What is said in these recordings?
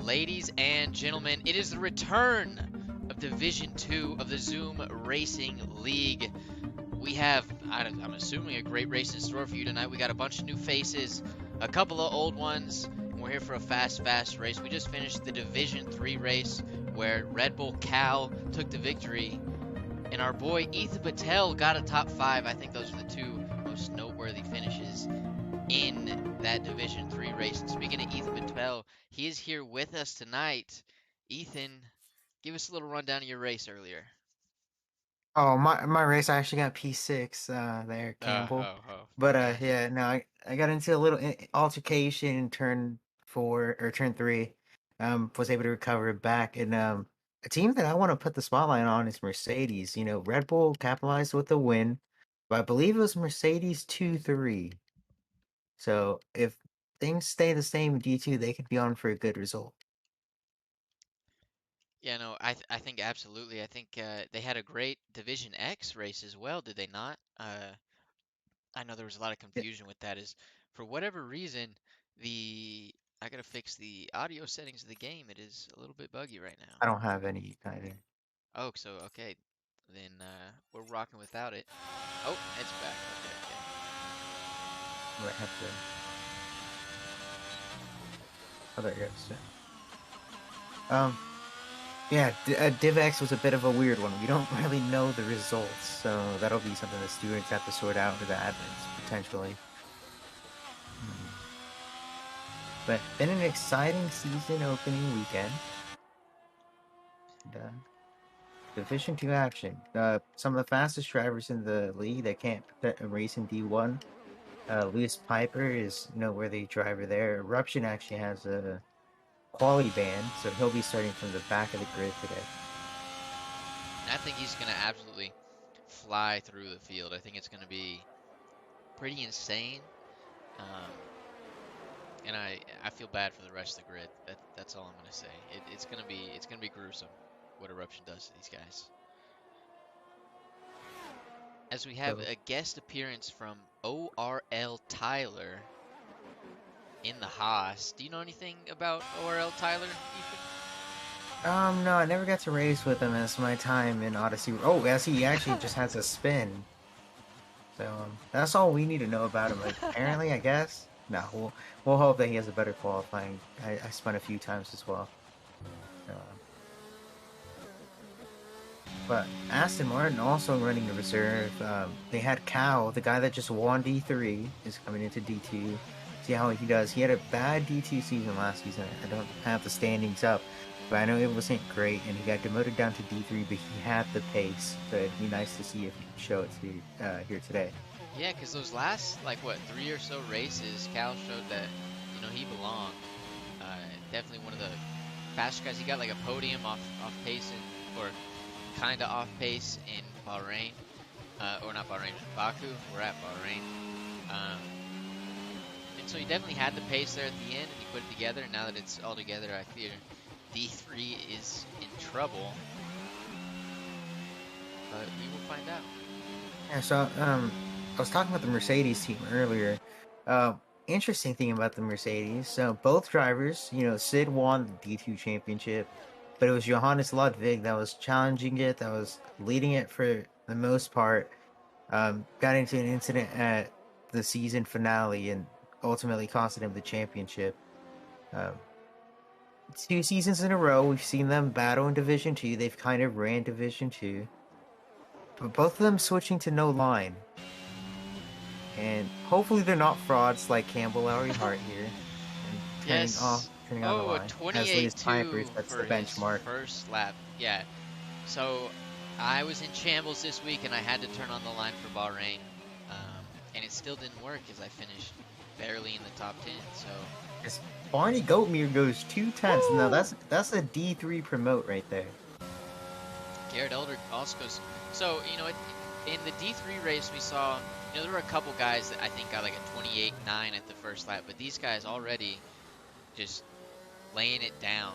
Ladies and gentlemen, it is the return of Division 2 of the Zoom Racing League. We have, I'm assuming, a great race in store for you tonight. We got a bunch of new faces, a couple of old ones, and we're here for a fast race. We just finished the Division 3 race where Red Bull Cal took the victory, and our boy Ethan Patel got a top 5. I think those are the two most noteworthy finishes in that Division 3 race. And speaking of Ethan Patel, he is here with us tonight. Ethan, give us a little rundown of your race earlier. Oh, my race, I actually got P6 there, Campbell. But Gotcha. yeah, no, I got into a little altercation in turn 4 or turn 3. Was able to recover it back, and a team that I want to put the spotlight on is Mercedes. Red Bull capitalized with the win, but I believe it was Mercedes 2-3. So if things stay the same in D2, they could be on for a good result. Yeah, no, I think absolutely. I think they had a great Division X race as well, did they not? I know there was a lot of Yeah, confusion with that. Is for whatever reason, the I gotta fix the audio settings of the game. It is a little bit buggy right now. I don't have any either. Oh, so okay, then we're rocking without it. Oh, it's back. Okay. I might have to. Oh, there it goes. Um, Yeah, DivX was a bit of a weird one. We don't really know the results, so that'll be something the students have to sort out with the admins, potentially. Hmm. But been an exciting season opening weekend. And, Division 2 action. Some of the fastest drivers in the league that can't race in D1. Lewis Piper is noteworthy driver there. Eruption actually has a quality ban, so he'll be starting from the back of the grid today. And I think he's gonna absolutely fly through the field. I think it's gonna be pretty insane. Um, and I feel bad for the rest of the grid. That's all I'm gonna say. It's gonna be gruesome what Eruption does to these guys. As we have So a guest appearance from ORL Tyler in the Haas. Do you know anything about ORL Tyler, Ethan? No, I never got to race with him as my time in Odyssey. Oh, as he actually just has a spin. So that's all we need to know about him. Like, apparently, I guess. No, we'll hope that he has a better qualifying. I spun a few times as well. But Aston Martin also running the reserve. They had Cal, the guy that just won D3, is coming into D2. See how he does. He had a bad D2 season last season. I don't have the standings up, but I know it wasn't great, and he got demoted down to D3, but he had the pace. So it'd be nice to see if he can show it to here today. Yeah, because those last, like, what, 3 or so races, Cal showed that, he belonged. Definitely one of the faster guys. He got like a podium off pace or kind of off pace in Bahrain, or not Bahrain, Baku. We're at Bahrain, um, and so he definitely had the pace there at the end, and he put it together. And now that it's all together, I fear D3 is in trouble, but we will find out. Yeah, so I was talking about the Mercedes team earlier. Uh, Interesting thing about the Mercedes. So both drivers, Sid won the D2 championship, but it was Johannes Ludwig that was challenging it, that was leading it for the most part. Got into an incident at the season finale and ultimately costed him the championship. Um, 2 seasons in a row, we've seen them battle in Division 2. They've kind of ran Division 2, but both of them switching to no line. And hopefully they're not frauds like Campbell Lowry Hart here and Yes. turning on the Oh, a line. As Lewis Piper 28-2 sets for the his benchmark. first lap. Yeah. So I was in shambles this week and I had to turn on the line for Bahrain. And it still didn't work as I finished barely in the top 10. So, As Barney Goatmere goes 2 tenths. Now woo! that's a D3 promote right there. Garrett Elder also goes. So, in the D3 race, we saw, there were a couple guys that I think got like a 28.9 at the first lap, but these guys already just laying it down.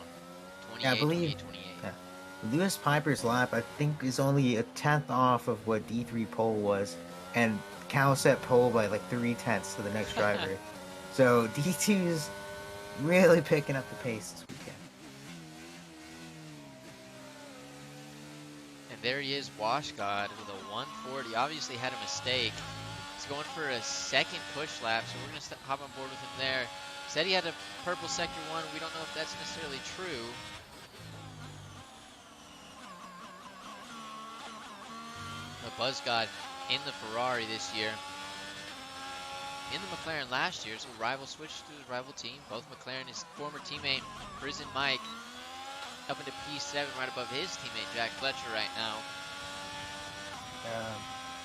Yeah, I 28, believe 28, 28. yeah. Lewis Piper's lap I think is only a tenth off of what D3 pole was, and Cal set pole by like 3 tenths to the next driver. So D2's really picking up the pace this weekend. And there he is, Wash God, with a 140. Obviously had a mistake. He's going for a second push lap, so we're going to hop on board with him there. Said he had a purple sector 1. We don't know if that's necessarily true. The Buzz God in the Ferrari this year. In the McLaren last year, so rival switched to his rival team. Both McLaren, his former teammate, Prison Mike, up into P7 right above his teammate, Jack Fletcher, right now.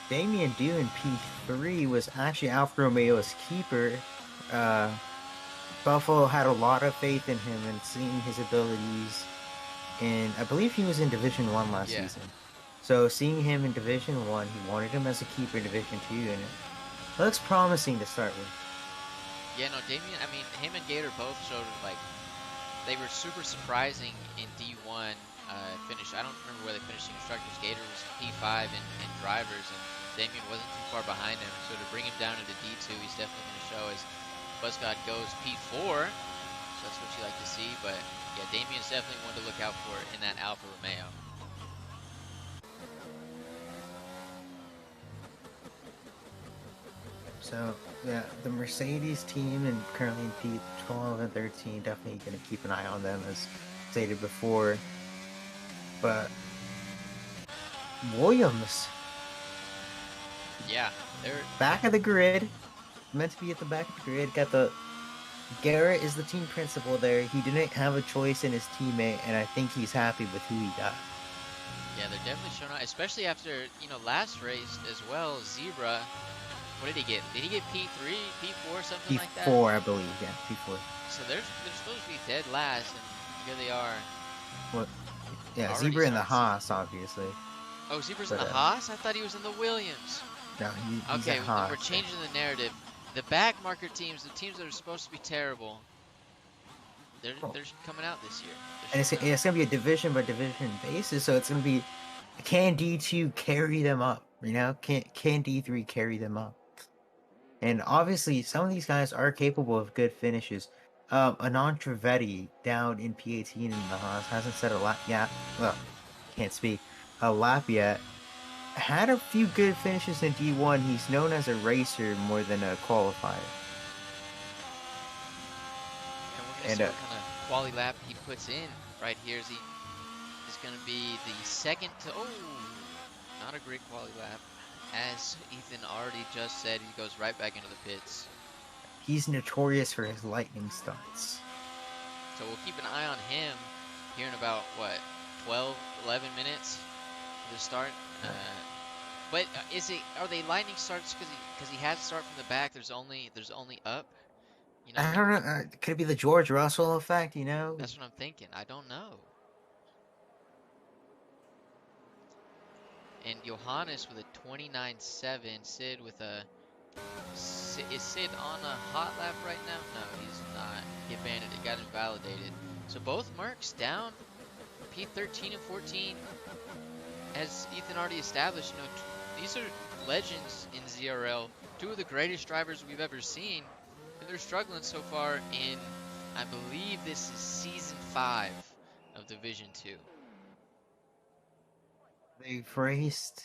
Damian Dew in P3 was actually Alfa Romeo's keeper. Buffalo had a lot of faith in him and seeing his abilities. And I believe he was in Division 1 last season. So seeing him in Division 1, he wanted him as a keeper in Division 2, and it looks promising to start with. Yeah, no, Damian, I mean, him and Gator both showed, like, they were super surprising in D1 finish. I don't remember where they finished in constructors. Gator was P5 in drivers, and Damian wasn't too far behind him. So to bring him down into D2, he's definitely going to show as Buzzcod goes P4. So that's what you like to see. But yeah, Damian's definitely one to look out for in that Alfa Romeo. So yeah, the Mercedes team and currently in P12 and 13, definitely going to keep an eye on them as stated before. But Williams, yeah, they're back of the grid, meant to be at the back of the grid. Got the Garrett is the team principal there. He didn't have a choice in his teammate, and I think he's happy with who he got. Yeah, they're definitely showing out, especially after, you know, last race as well. Zebra, what did he get? Did he get P3, P4, something like that? P4, I believe. Yeah, P4. So they're supposed to be dead last, and here they are. What? Yeah, Zebra in the Haas, obviously. Oh, Zebra's in the Haas? I thought he was in the Williams. No, he's okay, Haas. We're changing the narrative. The back marker teams, the teams that are supposed to be terrible, they're coming out this year. And it's going to be a division by division basis, so it's going to be, can D2 carry them up? You know, can D3 carry them up? And obviously, some of these guys are capable of good finishes. Anand Trivedi down in P18 in the Haas hasn't set a lap yet. Well, can't speak. A lap yet. Had a few good finishes in D1. He's known as a racer more than a qualifier. And we're going to see what kind of quali lap he puts in right here. Is going to be the second to... Oh, not a great quali lap. As Ethan already just said, he goes right back into the pits. He's notorious for his lightning starts. So we'll keep an eye on him here in about, what, 12, 11 minutes for the start. But are they lightning starts because he has to start from the back? There's only up. You know, I don't know. Could it be the George Russell effect? You know, that's what I'm thinking. I don't know. And Johannes with a 29.7. Sid with a... Is Sid on a hot lap right now? No, he's not. He abandoned it. Got invalidated. So both Mercs down. P13 and 14. As Ethan already established, you know, these are legends in ZRL. Two of the greatest drivers we've ever seen. And they're struggling so far in, I believe this is Season 5 of Division 2. They've raced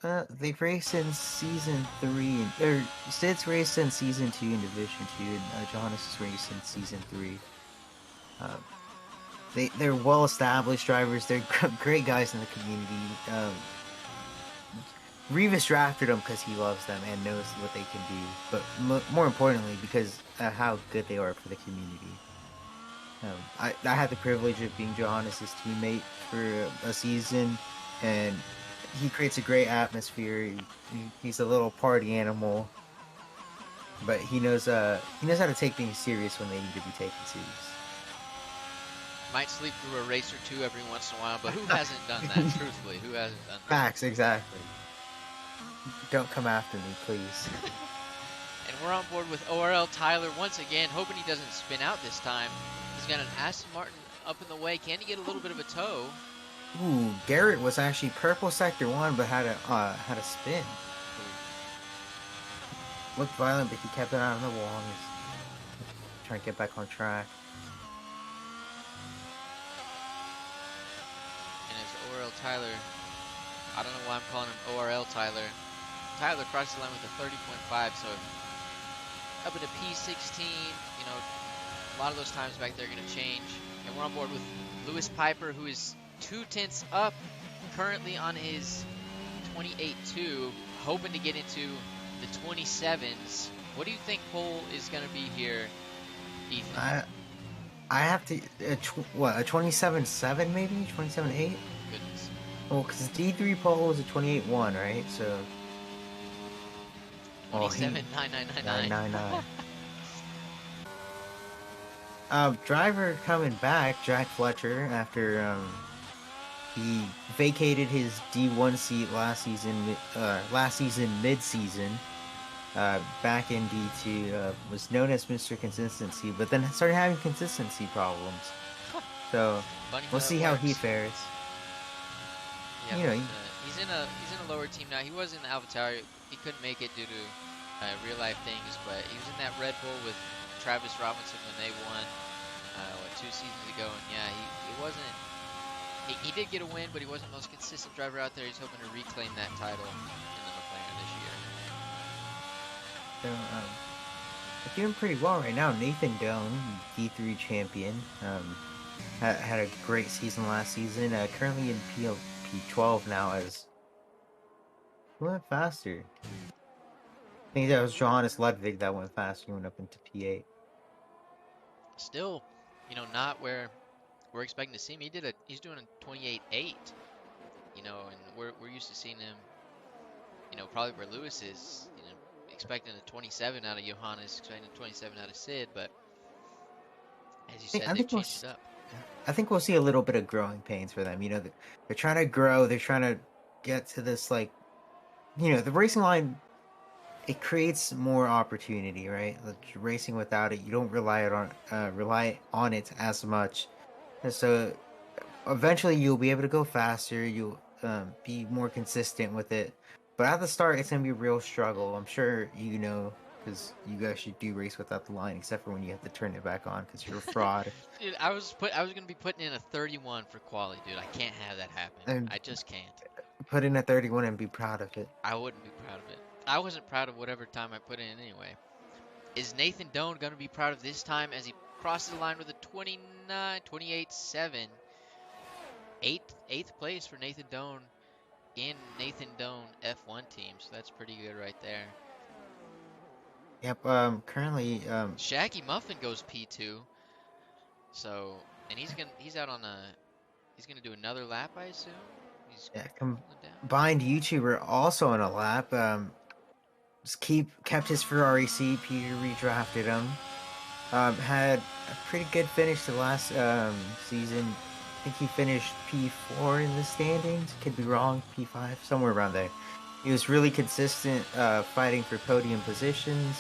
in Season 3, or Sid's raced in Season 2 in Division 2, and Johannes is raced in Season 3. They're well-established drivers. They're great guys in the community. Rivas drafted them because he loves them and knows what they can do, but more importantly, because of how good they are for the community. I had the privilege of being Johannes' teammate for a season, and he creates a great atmosphere. He's a little party animal, but he knows how to take things serious when they need to be taken serious. Might sleep through a race or two every once in a while, but who hasn't done that? Truthfully, who hasn't done that? Facts, exactly. Don't come after me, please. And we're on board with ORL Tyler once again, hoping he doesn't spin out this time. He's got an Aston Martin up in the way. Can he get a little bit of a tow? Ooh, Garrett was actually purple sector 1, but had a spin. Looked violent, but he kept it out of the wall. He's trying to get back on track. And as ORL Tyler. I don't know why I'm calling him ORL Tyler. Tyler crosses the line with a 30.5, so up into P16. You know, a lot of those times back there are going to change. And we're on board with Lewis Piper, who is 2/10 up currently on his 28.2, hoping to get into the 27s. What do you think pole is going to be here, Ethan? I have to a 27.7 maybe 27.8. Goodness. Well, because D3 pole is a 28.1, right? So 27.9999. 999. Driver coming back, Jack Fletcher, after he vacated his D1 seat last season mid-season. Back in D2, was known as Mr. Consistency, but then started having consistency problems. So we'll see how he fares. Yeah, you know, he's in a lower team now. He was in the AlphaTauri. He couldn't make it due to real life things, but he was in that Red Bull with Travis Robinson when they won 2 seasons ago, and yeah, he wasn't. He did get a win, but he wasn't the most consistent driver out there. He's hoping to reclaim that title in the McLaren this year. So, they're doing pretty well right now. Nathan Doan, D3 champion, had a great season last season. Currently in P12 now, as he went faster. I think that was Johannes Ludwig that went faster. He went up into P8. Still, you know, not where we're expecting to see him. He's doing a 28.8. You know, and we're used to seeing him. You know, probably where Lewis is. You know, expecting a 27 out of Johannes, expecting a 27 out of Sid, but as you said, they've changed it up. I think we'll see a little bit of growing pains for them. You know, they're trying to grow. They're trying to get to this, like, you know, the racing line. It creates more opportunity, right? Like, racing without it, you don't rely on it as much. And so eventually you'll be able to go faster. You'll be more consistent with it. But at the start, it's gonna be a real struggle. I'm sure you know, because you guys should do race without the line, except for when you have to turn it back on because you're a fraud. Dude, I was gonna be putting in a 31 for quality, dude. I can't have that happen. And I just can't. put in a 31 and be proud of it. I wouldn't be proud of it. I wasn't proud of whatever time I put in anyway. Is Nathan Doan gonna be proud of this time as he crosses the line with a 28.7? Eighth place for Nathan Doan in Nathan Doan F1 team, so that's pretty good right there. Yep. Currently, Shaggy Muffin goes P2. So, and he's gonna do another lap, I assume. He's combined YouTuber also on a lap. Kept his Ferrari seat. Peter redrafted him. Had a pretty good finish the last season. I think he finished P4 in the standings. Could be wrong. P5, somewhere around there. He was really consistent, fighting for podium positions.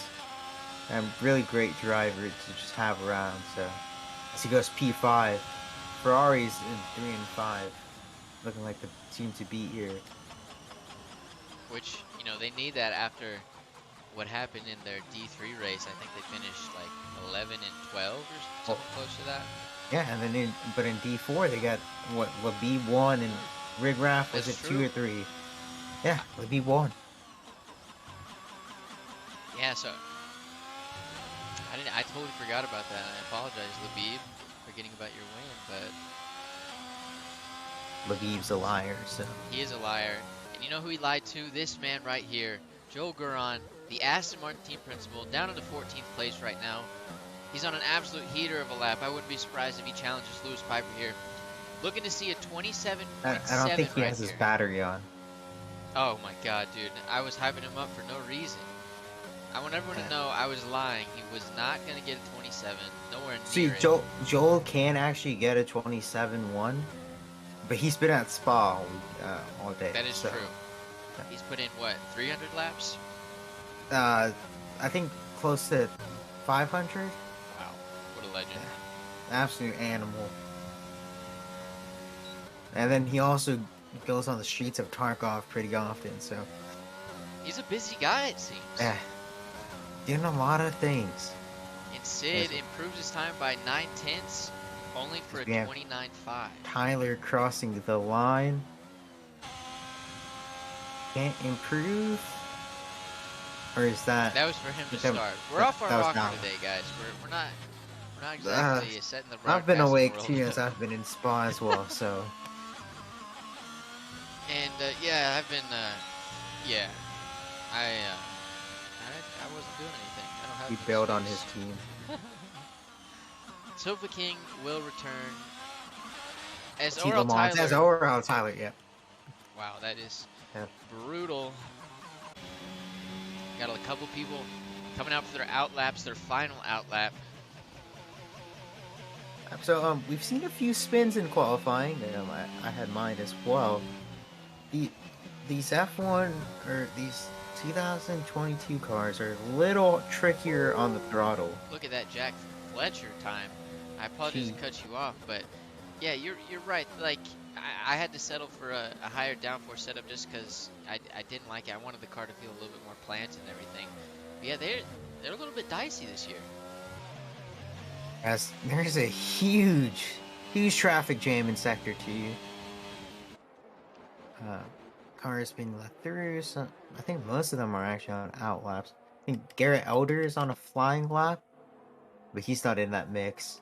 Really great driver to just have around. So as he goes P5, Ferrari's in 3 and 5, looking like the team to beat here. Which, you know, they need that after what happened in their D3 race. I think they finished like 11 and 12 or something close to that. Yeah, and then in D4 they got what Labib won and Rig Raff was it 2 or 3? Yeah, Labib won. Yeah, so I totally forgot about that. I apologize, Labib, for getting about your win, but Labib's a liar, so he is a liar. And you know who he lied to? This man right here, Joel Guron, the Aston Martin team principal, down into 14th place right now. He's on an absolute heater of a lap. I wouldn't be surprised if he challenges Lewis Piper here. Looking to see a 27.7 I don't think he has his battery on. Oh my god, dude. I was hyping him up for no reason. I want everyone to know I was lying. He was not going to get a 27. Nowhere near it. Joel can actually get a 27.1, but he's been at Spa all day. That is true. He's put in, what, 300 laps? I think close to 500. Wow, what a legend. Yeah. Absolute animal. And then he also goes on the streets of Tarkov pretty often, so... He's a busy guy, it seems. Yeah. Doing a lot of things. And Sid improves his time by 9/10, only for a 29.5. Tyler crossing the line. can't improve, or is that? That was for him I to think that, start. We're that, off our that was rocker now. today, guys. We're not Uh, exactly setting the I've been broadcasting awake world. too, as I've been in spa as well. So And yeah, I've been yeah, I wasn't doing anything. I don't have he an bailed on his excuse. team. Sofa King will return as T. Oral Lamont says, Tyler. "Oh, Tyler, yeah, Wow, that is yeah." brutal. Got a couple people coming out for their outlaps, their final outlap. So we've seen a few spins in qualifying. I had mine as well. The these F1 or these 2022 cars are a little trickier on the throttle. Look at that Jack Fletcher time. I apologize to Gee, cut you off, but yeah, you're right. Like I had to settle for a higher downforce setup just because I didn't like it. I wanted the car to feel a little bit more planted and everything. But yeah, they're a little bit dicey this year. as there's a huge traffic jam in Sector 2. Uh, cars being let through. So I think most of them are actually on out laps. I think Garrett Elder is on a flying lap, but he's not in that mix.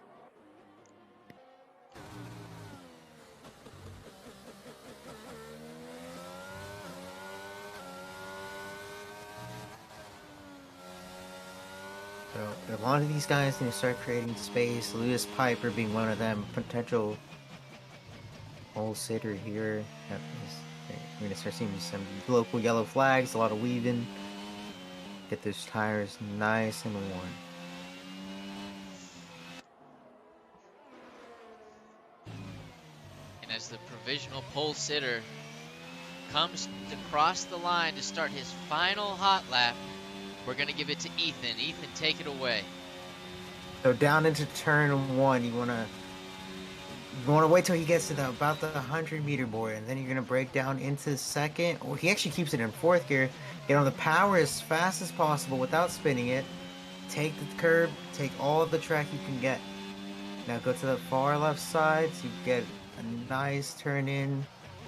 So a lot of these guys need to start creating space. Lewis Piper being one of them, potential pole sitter here. We're gonna start seeing some local yellow flags, a lot of weaving. Get those tires nice and warm. And as the provisional pole sitter comes to cross the line to start his final hot lap, we're gonna give it to Ethan. Ethan, take it away. So down into turn one, you wanna wait till he gets to about the 100-meter board, and then you're gonna break down into second. Or he actually keeps it in fourth gear. Get on the power as fast as possible without spinning it. Take the curb, take all of the track you can get. Now go to the far left side so you get a nice turn in.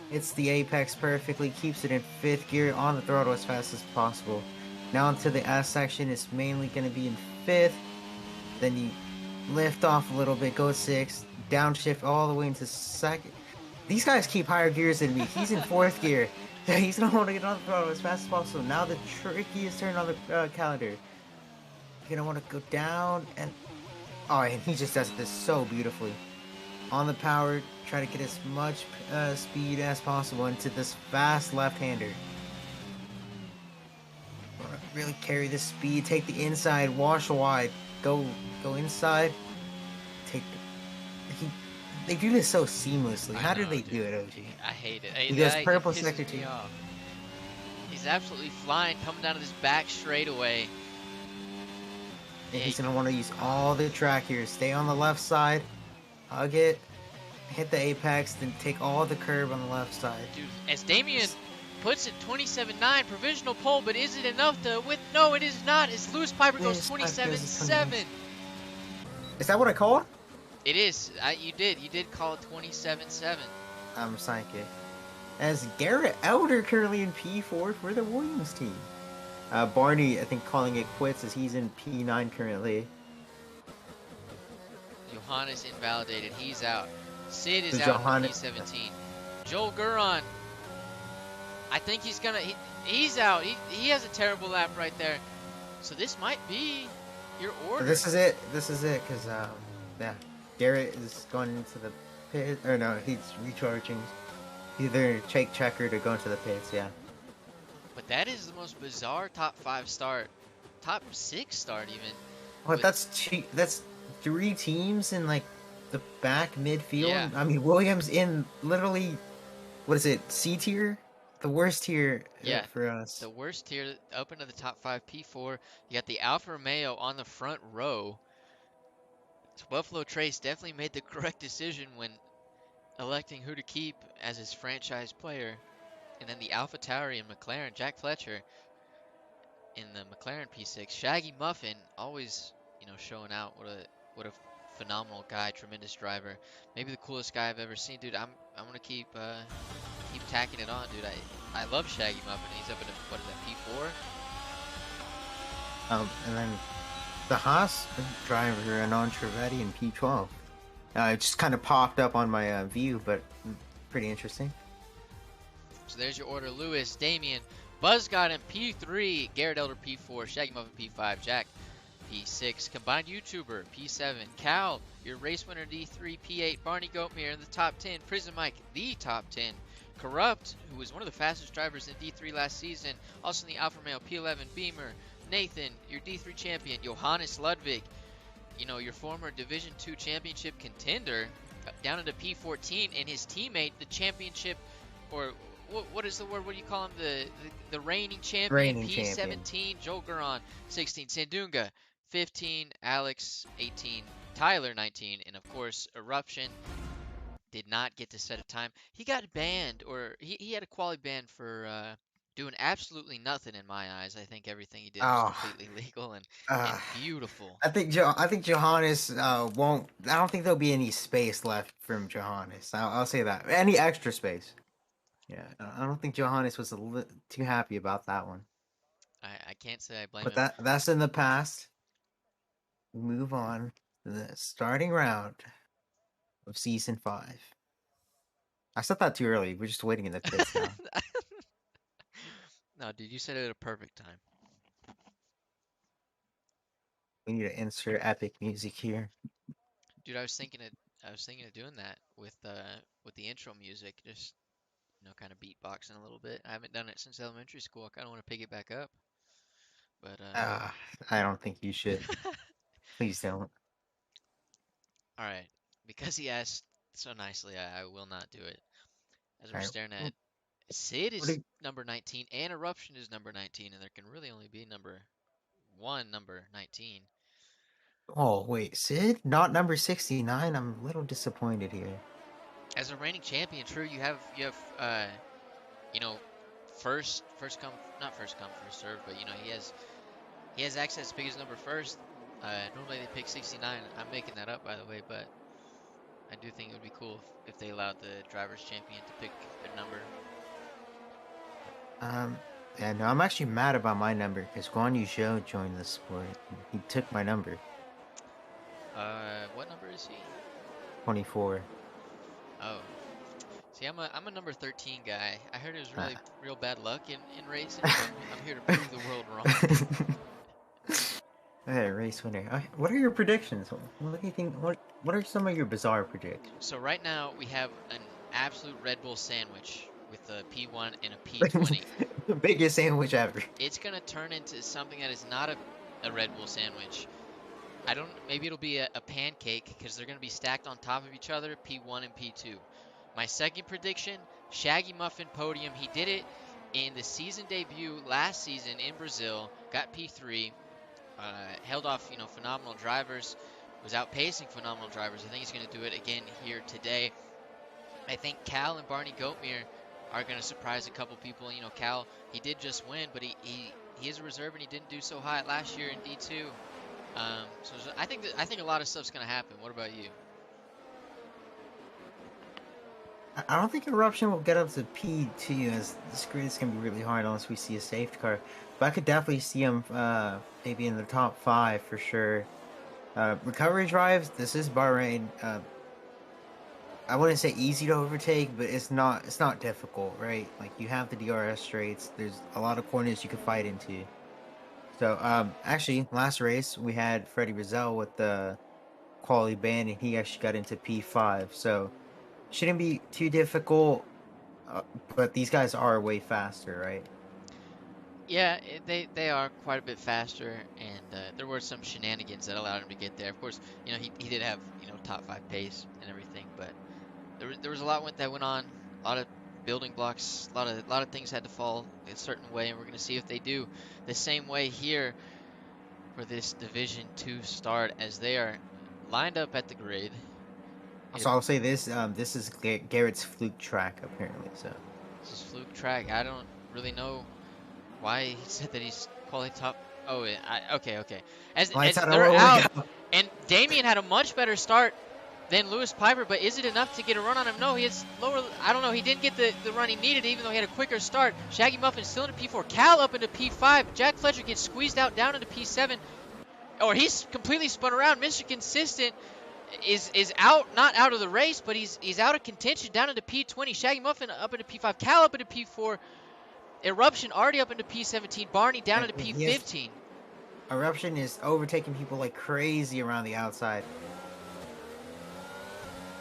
Hits the apex perfectly, keeps it in fifth gear on the throttle as fast as possible. Now into the S section, it's mainly going to be in fifth. Then you lift off a little bit, go sixth, downshift all the way into second. These guys keep higher gears than me. He's in fourth gear. He's gonna want to get on the throttle as fast as possible. Now the trickiest turn on the calendar. You're gonna want to go down and and he just does this so beautifully. On the power, try to get as much speed as possible into this fast left-hander. Really carry the speed. Take the inside, wash wide. Go inside. Take. He, they do this so seamlessly. How do they do it, OG? I hate it. He goes It purple pisses sector me 2. off. He's absolutely flying, coming down to this back straightaway. And he's gonna want to use all the track here. Stay on the left side, hug it, hit the apex, then take all the curb on the left side. Dude, as Damien puts it 27.9, provisional pole, but is it enough to win? No, it is not. As Lewis Piper goes 27.7. Is that what I called? It is. You did call it 27.7. I'm psychic. As Garrett Elder currently in P4 for the Williams team. Barney, I think, calling it quits as he's in P9 currently. Johannes invalidated. He's out. Sid is So out in P17. Joel Guron, I think he's gonna. He's out. He has a terrible lap right there. So this might be your order. This is it. Because yeah, Garrett is going into the pit. Or no, he's recharging. Either checker to go into the pits. Yeah. But that is the most bizarre top 5 start, top 6 start even. What? That's 3 teams in like the back midfield. Yeah. I mean, Williams in literally, what is it? C tier, the worst tier. Yeah, for us. the worst tier, up into the top 5, P4. You got the Alfa Romeo on the front row. So Buffalo Trace definitely made the correct decision when electing who to keep as his franchise player. And then the AlphaTauri and McLaren, Jack Fletcher in the McLaren P6. Shaggy Muffin always, showing out. What a phenomenal guy, tremendous driver. Maybe the coolest guy I've ever seen, dude. I'm gonna keep tacking it on, dude. I love Shaggy Muffin. He's up at what is that, P4? And then the Haas driver, Anon Trivedi in P12. It just kind of popped up on my view, but pretty interesting. So there's your order: Lewis, Damien, Buzzgot in P3, Garrett Elder P4, Shaggy Muffin P5, Jack P6, Combined YouTuber P7, Cal, your race winner D3, P8, Barney Goatmere in the top 10, Prison Mike the top 10, Corrupt, who was one of the fastest drivers in D3 last season, also in the Alfa Romeo P11, Beamer, Nathan, your D3 champion, Johannes Ludwig, your former Division 2 championship contender, down into P14, and his teammate, the championship, or what is the word? What do you call him? The reigning champion, P17, Joel Guron, 16, Sandunga, 15, Alex, 18, Tyler, 19, and of course, Eruption did not get to set a time. He got banned, or he had a quality ban for doing absolutely nothing in my eyes. I think everything he did was Oh, completely legal and beautiful. I think Johannes won't. I don't think there'll be any space left from Johannes. I'll say that. Any extra space. Yeah, I don't think Johannes was too happy about that one. I can't say I blame But him. that's in the past. Move on to the starting round of season 5. I said that too early. We're just waiting in the pits now. No, dude, you said it at a perfect time. We need to insert epic music here. Dude, I was thinking of doing that with the intro music, just kind of beatboxing a little bit. I haven't done it since elementary school. I kind of want to pick it back up, but I don't think you should. Please don't. all right, because he asked so nicely, I will not do it. As All we're right. staring at Sid What is are, number 19 and Eruption is number 19, and there can really only be number 19. oh wait, Sid, not number 69. I'm a little disappointed here. As a reigning champion, true, you have you know first come, not first come first serve, but he has access to pick his number first. Normally they pick 69. I'm making that up, by the way, but I do think it would be cool if they allowed the drivers champion to pick their number. Um, and I'm actually mad about my number because Guan Yu Zhou joined the sport. He took my number, What number is he? 24. Oh, see, I'm a number 13 guy. I heard it was Uh, really real bad luck in racing, so I'm here to prove the world wrong. Hey, race winner. What are your predictions? What do you think? What are some of your bizarre predictions? So right now we have an absolute Red Bull sandwich with a P1 and a P20. The biggest sandwich ever. It's gonna turn into something that is not a Red Bull sandwich. I don't. Maybe it'll be a pancake because they're gonna be stacked on top of each other, P1 and P2. My second prediction: Shaggy Muffin podium. He did it in the season debut last season in Brazil. Got P3. Held off, phenomenal drivers. Was outpacing phenomenal drivers. I think he's gonna do it again here today. I think Cal and Barney Goatmere are going to surprise a couple people. Cal, he did just win, but he is a reserve and he didn't do so hot last year in D2. So I think a lot of stuff's going to happen. What about you? I don't think Eruption will get up to P2 as this grid is going to be really hard unless we see a safety car. But I could definitely see him maybe in the top 5 for sure. Recovery drives, this is Bahrain. I wouldn't say easy to overtake, but it's not difficult, right? Like you have the DRS straights. There's a lot of corners you can fight into. So actually, last race we had Freddie Rizal with the quality ban, and he actually got into P5. So shouldn't be too difficult. But these guys are way faster, right? Yeah, they are quite a bit faster, and there were some shenanigans that allowed him to get there. Of course, he did have top 5 pace and everything, but there was a lot that went on, a lot of building blocks, a lot of things had to fall a certain way, and we're going to see if they do the same way here for this Division 2 start as they are lined up at the grid. So I'll say this: this is Garrett's fluke track apparently. So This is fluke track. I don't really know why he said that he's quality top. Oh, yeah, okay. As lights out, they're we out, go. and Damien had a much better start than Lewis Piper, but is it enough to get a run on him? No, he is lower. I don't know. He didn't get the run he needed, even though he had a quicker start. Shaggy Muffin still into P4. Cal up into P5. Jack Fletcher gets squeezed out down into P7. Or he's completely spun around. Mr. Consistent is out, not out of the race, but he's out of contention down into P20. Shaggy Muffin up into P5. Cal up into P4. Eruption already up into P17. Barney down into P15. Eruption is overtaking people like crazy around the outside.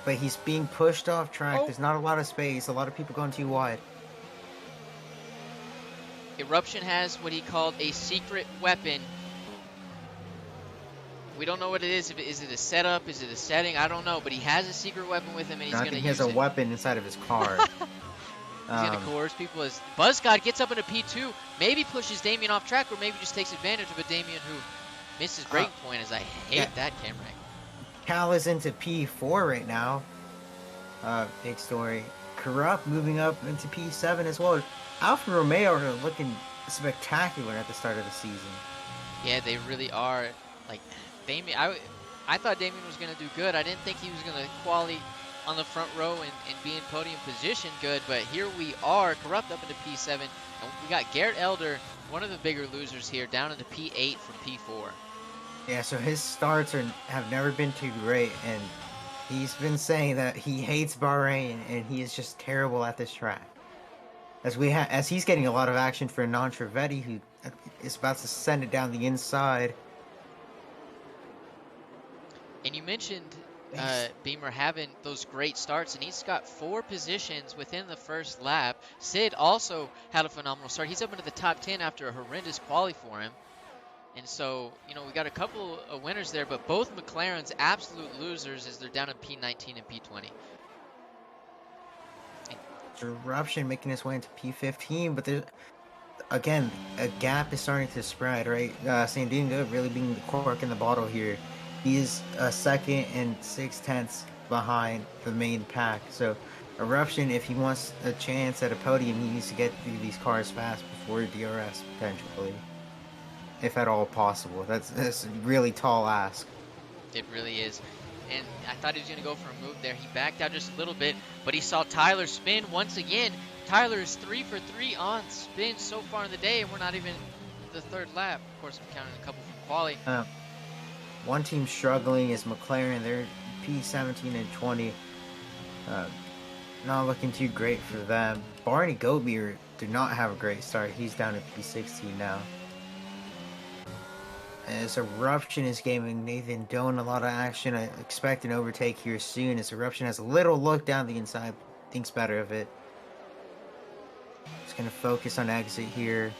But he's being pushed off track. There's not a lot of space. A lot of people going too wide. Eruption has what he called a secret weapon. We don't know what it is. Is it a setup? Is it a setting? I don't know. But he has a secret weapon with him, and he's going to use it. I think he has a weapon inside of his car. He's going to coerce people as Buzzgod gets up into P2, maybe pushes Damien off track, or maybe just takes advantage of a Damien who misses breaking point, as I hate that camera angle. Cal is into P4 right now. Big story. Corrupt moving up into P7 as well. Alfa Romeo are looking spectacular at the start of the season. Yeah, they really are. Like, Damien, I thought Damien was going to do good. I didn't think he was going to quality on the front row and be in podium position good, but here we are, Corrupt up into P7, and we got Garrett Elder, one of the bigger losers here, down into P8 from P4. Yeah, so his starts have never been too great, and he's been saying that he hates Bahrain, and he is just terrible at this track. As he's getting a lot of action for Non-Trevetti, who is about to send it down the inside. And you mentioned Beamer having those great starts, and he's got 4 positions within the first lap. Sid also had a phenomenal start. He's up into the top 10 after a horrendous quali for him. And so, you know, we got a couple of winners there, but both McLaren's absolute losers as they're down in P19 and P20. Eruption making his way into P15, but there's, again, a gap is starting to spread, right? Sandunga really being the cork in the bottle here. He is a 2nd and 6/10 behind the main pack. So Eruption, if he wants a chance at a podium, he needs to get through these cars fast before DRS, potentially. If at all possible. That's a really tall ask. It really is. And I thought he was going to go for a move there. He backed out just a little bit, but he saw Tyler spin once again. Tyler is 3 for 3 on spins so far in the day, and we're not even the 3rd lap. Of course, I'm counting a couple from quali. One team struggling is McLaren. They're P17 and 20. Not looking too great for them. Barney Goatbeer did not have a great start. He's down to P16 now. As Eruption is giving Nathan Doan a lot of action, I expect an overtake here soon as Eruption has a little look down the inside, thinks better of it. He's going to focus on exit here.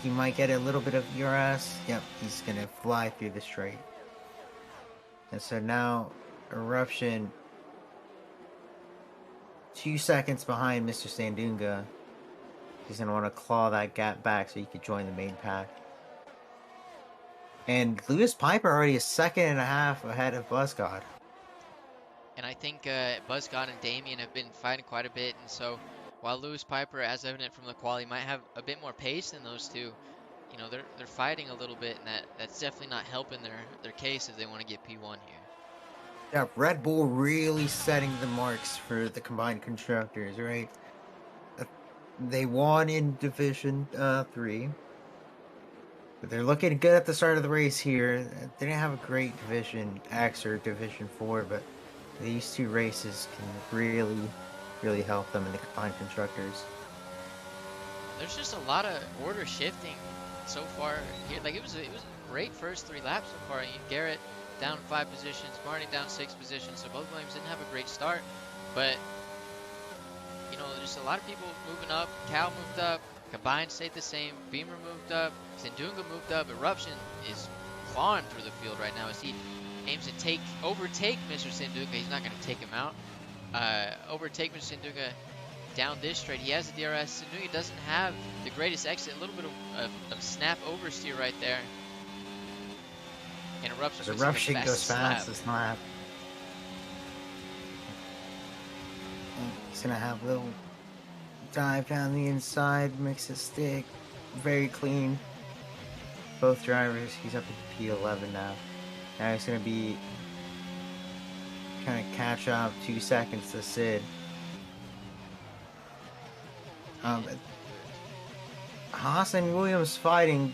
He might get a little bit of ERS. Yep, he's going to fly through the straight. And so now Eruption 2 seconds behind Mr. Sandunga. He's going to want to claw that gap back so he could join the main pack. And Lewis Piper already a 1.5 seconds ahead of Buzzgod. And I think Buzzgod and Damien have been fighting quite a bit. And so while Lewis Piper, as evident from the quali, might have a bit more pace than those two, you know, they're fighting a little bit, and that's definitely not helping their case if they want to get P1 here. Yeah, Red Bull really setting the marks for the combined constructors, right? They won in Division 3. But they're looking good at the start of the race here. They didn't have a great Division X or Division 4, but these 2 races can really help them in the combined constructors. There's just a lot of order shifting so far here. Like, it was a great first 3 laps so far. Garrett down 5 positions, Barney down 6 positions, so both Williams didn't have a great start, but you know, there's a lot of people moving up. Cal moved up, Combined stayed the same, Beamer moved up, Sandunga moved up. Eruption is clawing through the field right now as he aims to overtake Mr. Sandunga. He's not going to take him out. Overtake Mr. Sandunga down this straight. He has the DRS. Sandunga doesn't have the greatest exit. A little bit of snap oversteer right there. And Eruption goes fast this lap. He's gonna have a little dive down the inside, mix it stick, very clean. Both drivers, he's up to P11 now. Now he's gonna be trying to catch up 2 seconds to Sid. Um, And Haas and Williams fighting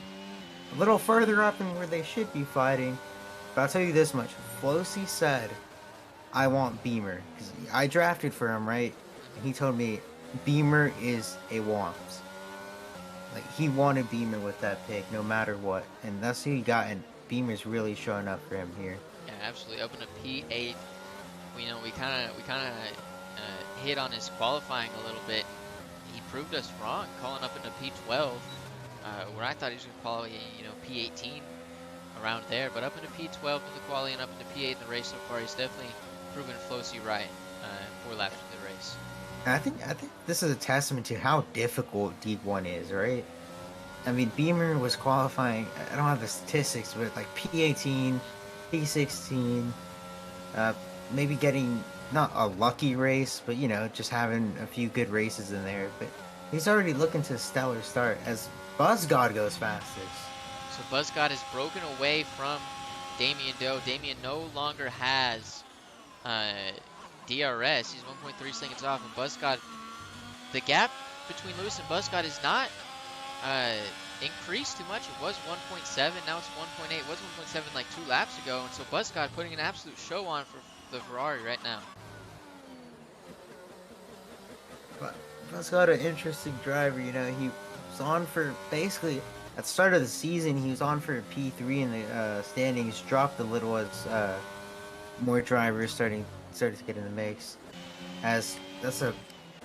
a little further up than where they should be fighting. But I'll tell you this much: Flosi said, "I want Beamer because I drafted for him, right?" And he told me Beamer is a want. Like he wanted Beamer with that pick, no matter what, and that's who he got. And Beamer's really showing up for him here. yeah, absolutely. Up in a P8, we kind of hit on his qualifying a little bit. He proved us wrong, calling up into P12, where I thought he was going to qualify, P18 around there. But up into P12 in the quali and up into P8 in the race so far, he's definitely proven Flosi right 4 laps into the race. And I think this is a testament to how difficult D1 is, right? I mean, Beamer was qualifying. I don't have the statistics, but like P18, P16, uh, maybe getting not a lucky race, but just having a few good races in there. But he's already looking to a stellar start as Buzzgod goes fastest. So Buzzcott has broken away from Damien Doe. Damien no longer has DRS. He's 1.3 seconds off, and Buzzcott, the gap between Lewis and Buzzcott is not increased too much. It was 1.7, now it's 1.8. It was 1.7 like 2 laps ago, and so Buzzcott putting an absolute show on for the Ferrari right now. But Buzzgod an interesting driver. He was on for basically at the start of the season. He was on for P3 in the standings. Dropped a little as more drivers started to get in the mix. As that's a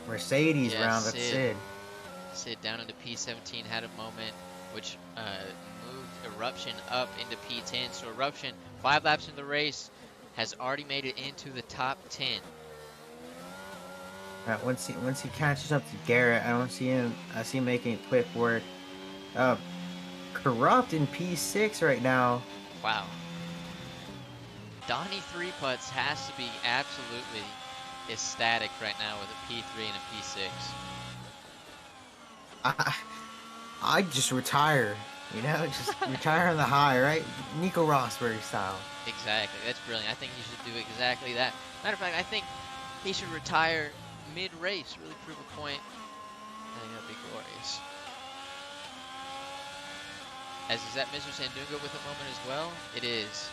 Mercedes round. That's Sid. Sid down into P17 had a moment which moved Eruption up into P10. So Eruption, 5 laps in the race, has already made it into the top 10. Once he catches up to Garrett, I see him making quick work. Corrupt in P6 right now. Wow. Donnie 3 putts has to be absolutely ecstatic right now with a P3 and a P6. I just retire, just retire on the high, right? Nico Rosberg style. Exactly, that's brilliant. I think he should do exactly that. Matter of fact, I think he should retire mid-race, really prove a point. I think that'd be glorious. As is that Mr. Sandunga with a moment as well? It is.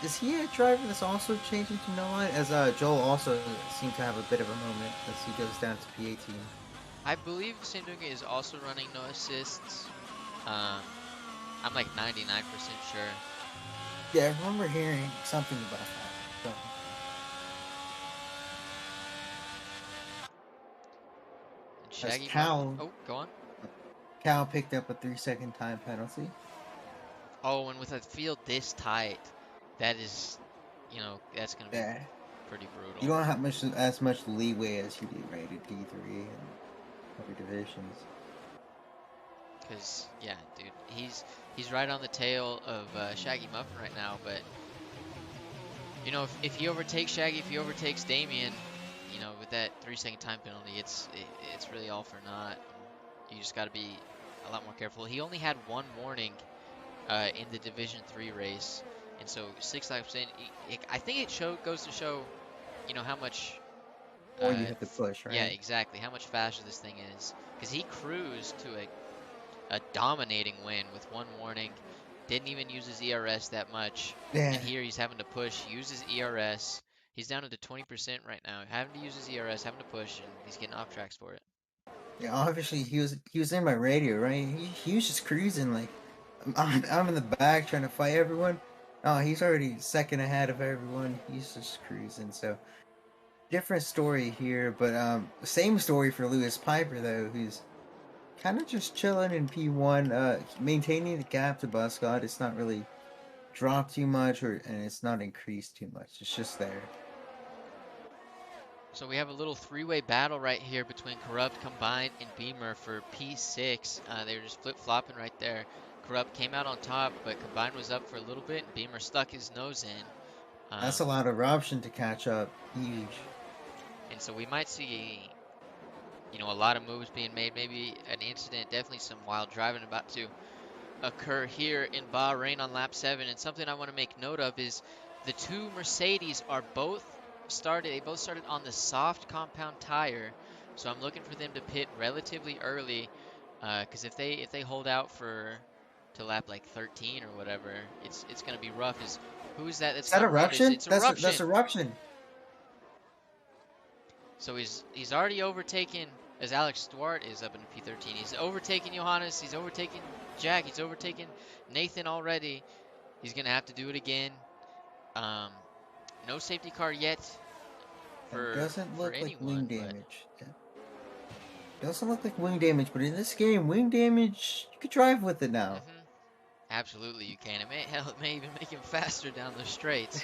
Is he a driver that's also changing to no line? As Joel also seemed to have a bit of a moment as he goes down to P18. I believe Sandunga is also running no assists. I'm like 99% sure. Yeah, I remember hearing something about that. So. Shaggy Cal, oh, go on. Cal picked up a 3-second time penalty. Oh, and with a field this tight, that is, that's going to be pretty brutal. You don't have as much leeway as you do, right, at D3 and other divisions. Because, yeah, dude, he's right on the tail of Shaggy Muffin right now, but, if he overtakes Shaggy, if he overtakes Damien, with that 3-second time penalty, it's really all for naught. You just got to be a lot more careful. He only had one warning in the Division 3 race, and so 6 laps in, I think it goes to show, how much Or you have to push, right? Yeah, exactly. How much faster this thing is, because he cruised to a dominating win with one warning. Didn't even use his ERS that much, and here he's having to push, use his ERS. He's down to 20% right now, having to use his ERS, having to push, and he's getting off tracks for it. Yeah, obviously he was in my radio, right? He was just cruising like I'm in the back trying to fight everyone. Oh, he's already second ahead of everyone. He's just cruising. So different story here, but same story for Lewis Piper though, who's kind of just chilling in P1, maintaining the gap to Buzzcott. It's not really dropped too much, and it's not increased too much. It's just there. So we have a little 3-way battle right here between Corrupt, Combined, and Beamer for P6. They were just flip-flopping right there. Corrupt came out on top, but Combined was up for a little bit, and Beamer stuck his nose in. That's a lot of option to catch up. Huge. And so we might see, a lot of moves being made. Maybe an incident, definitely some wild driving about to occur here in Bahrain on lap 7. And something I want to make note of is the two Mercedes are both they both started on the soft compound tire. So I'm looking for them to pit relatively early, because if they hold out for to lap like 13 or whatever, it's gonna be rough. Who's that? Is That's that not Rodas. eruption? It's That's Eruption. eruption. So he's already overtaken, as Alex Duarte is up in P13. He's overtaken Johannes. He's overtaken Jack. He's overtaken Nathan already. He's gonna have to do it again. Um, no safety car yet It for doesn't look like anyone, wing but damage. It doesn't look like wing damage, but in this game, wing damage, you could drive with it now. hmm absolutely you can. Hell, it may even make him faster down the straights.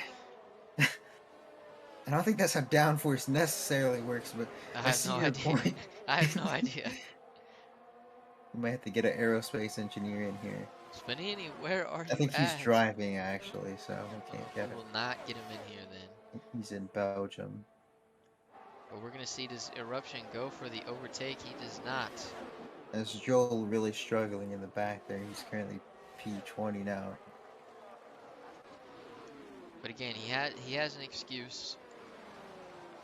I don't think that's how downforce necessarily works, but I I have see no your idea. point. I have no idea. We might have to get an aerospace engineer in here. Spanini, where are I you think he's at? driving actually, so we can't We get him. will not get him in here then. He's in Belgium. But we're gonna see, does Eruption go for the overtake? He does not. As Joel really struggling in the back there. He's currently P20 now. But again, he has an excuse,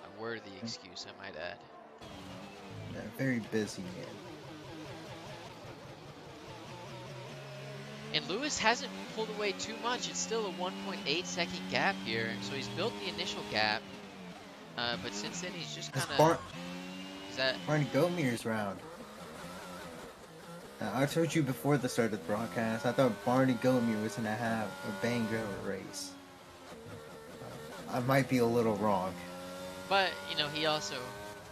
a worthy excuse, I might add. Yeah, very busy man. And Lewis hasn't pulled away too much. It's still a 1.8 second gap here, so he's built the initial gap. But since then he's just kind of. Is that Barney Goatmere's round? I told you before the start of the broadcast, I thought Barney Goatmere was gonna have a banger race. I might be a little wrong. But, he also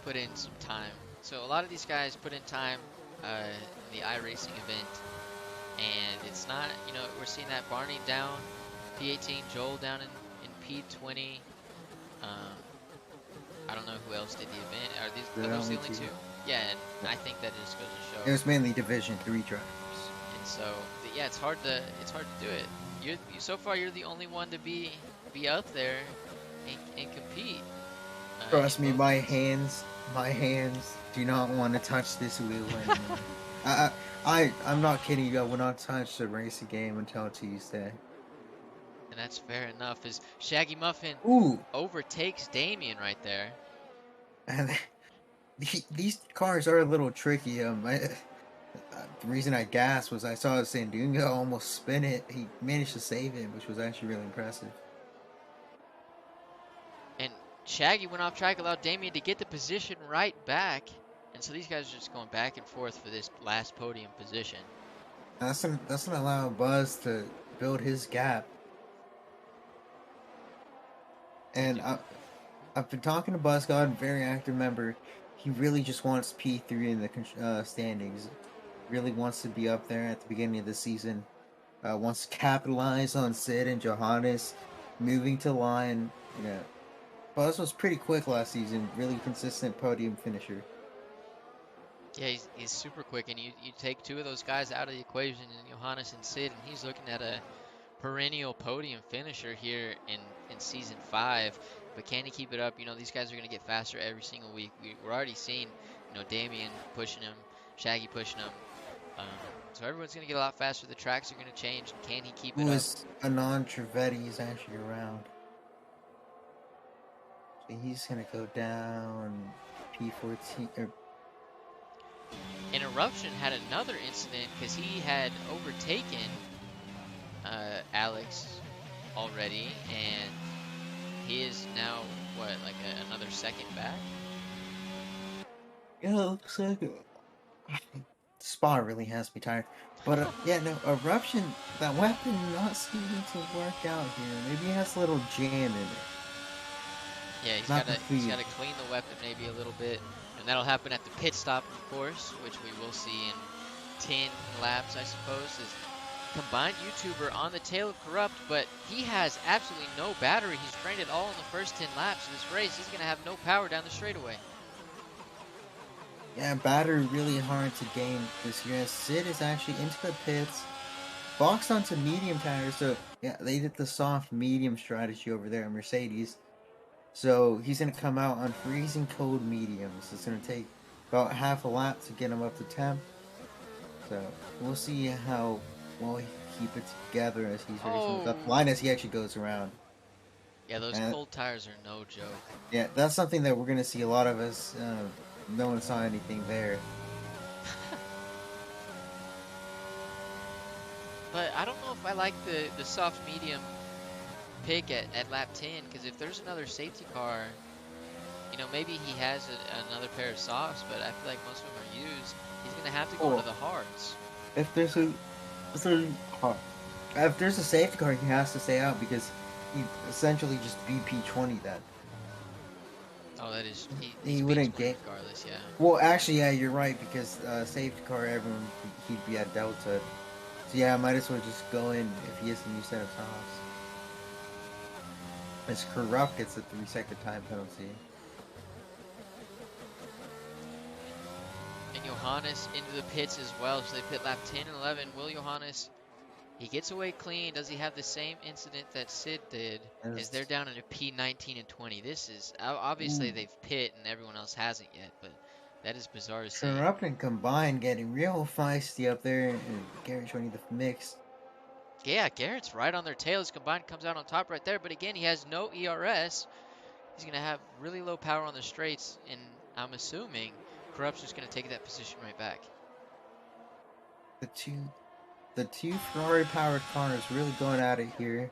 put in some time. So a lot of these guys put in time in the iRacing event. And it's not, we're seeing that Barney down P18, Joel down in P20. I don't know who else did the event. Are those the only two? Yeah, and I think that just goes to show. It was mainly Division 3 drivers. And so, yeah, it's hard to do it. So far, you're the only one to be up there and compete. Trust me, my hands do not want to touch this wheel anymore. I'm not kidding you. I will not touch the racing game until Tuesday. And that's fair enough. As Shaggy Muffin overtakes Damien right there. And these cars are a little tricky. The reason I gasped was I saw Sandunga almost spin it. He managed to save it, which was actually really impressive. And Shaggy went off track, allowed Damien to get the position right back. And so these guys are just going back and forth for this last podium position. That's gonna allow Buzz to build his gap. And I've been talking to Buzz God, very active member. He really just wants P3 in the standings. Really wants to be up there at the beginning of the season. Wants to capitalize on Sid and Johannes moving to line. Buzz was pretty quick last season. Really consistent podium finisher. Yeah, he's super quick, and you take two of those guys out of the equation, and Johannes and Sid, and he's looking at a perennial podium finisher here in season 5. But can he keep it up? These guys are going to get faster every single week. We're already seeing, Damien pushing him, Shaggy pushing him. So everyone's going to get a lot faster. The tracks are going to change. Can he keep it up? Anon Trivedi is actually around. So he's going to go down P14. And Eruption had another incident because he had overtaken Alex already, and he is now another second back. Yeah, looks like it. Spa really has me tired. But yeah, no, Eruption, that weapon not seeming to work out here. Maybe he has a little jam in it. Yeah, he's gotta clean the weapon maybe a little bit, and that'll happen at the pit stop, of course, which we will see in 10 laps, I suppose. Is combined YouTuber on the tail of Corrupt, but he has absolutely no battery. He's drained it all in the first 10 laps of this race. He's gonna have no power down the straightaway. Yeah, battery really hard to gain this year. Sid is actually into the pits, boxed onto medium tires. So yeah, they did the soft medium strategy over there at Mercedes. So he's gonna come out on freezing cold mediums. It's gonna take about half a lap to get him up to temp. So we'll see how well, keep it together as he's racing Oh, without the line as he actually goes around. yeah, those And cold tires are no joke. yeah, that's something that we're gonna see a lot of us. No one saw anything there. But I don't know if I like the soft medium pick at lap 10 because if there's another safety car, maybe he has another pair of softs, but I feel like most of them are used. He's gonna have to go into Oh, the hards. if there's a if there's, if there's a safety car, he has to stay out because he essentially just BP20 that. Oh, that is he's He wouldn't B20 get. regardless. Yeah. Well, actually, yeah, you're right because safety car, everyone he'd be at Delta. So yeah, I might as well just go in if he has a new set of softs. As Corrupt gets a 3-second time penalty. And Johannes into the pits as well. So they pit lap 10 and 11. Will Johannes, he gets away clean. Does he have the same incident that Sid did? As they're As down in a P19 and 20. This is obviously ooh, they've pit and everyone else hasn't yet, but that is bizarre to see. Corrupt and Combined getting real feisty up there, and Gary joining the mix. Yeah, Garrett's right on their tail. His combined comes out on top right there, but again, he has no ERS. He's going to have really low power on the straights, and I'm assuming Corrupt's just going to take that position right back. The two, the two Ferrari powered cars really going at it here.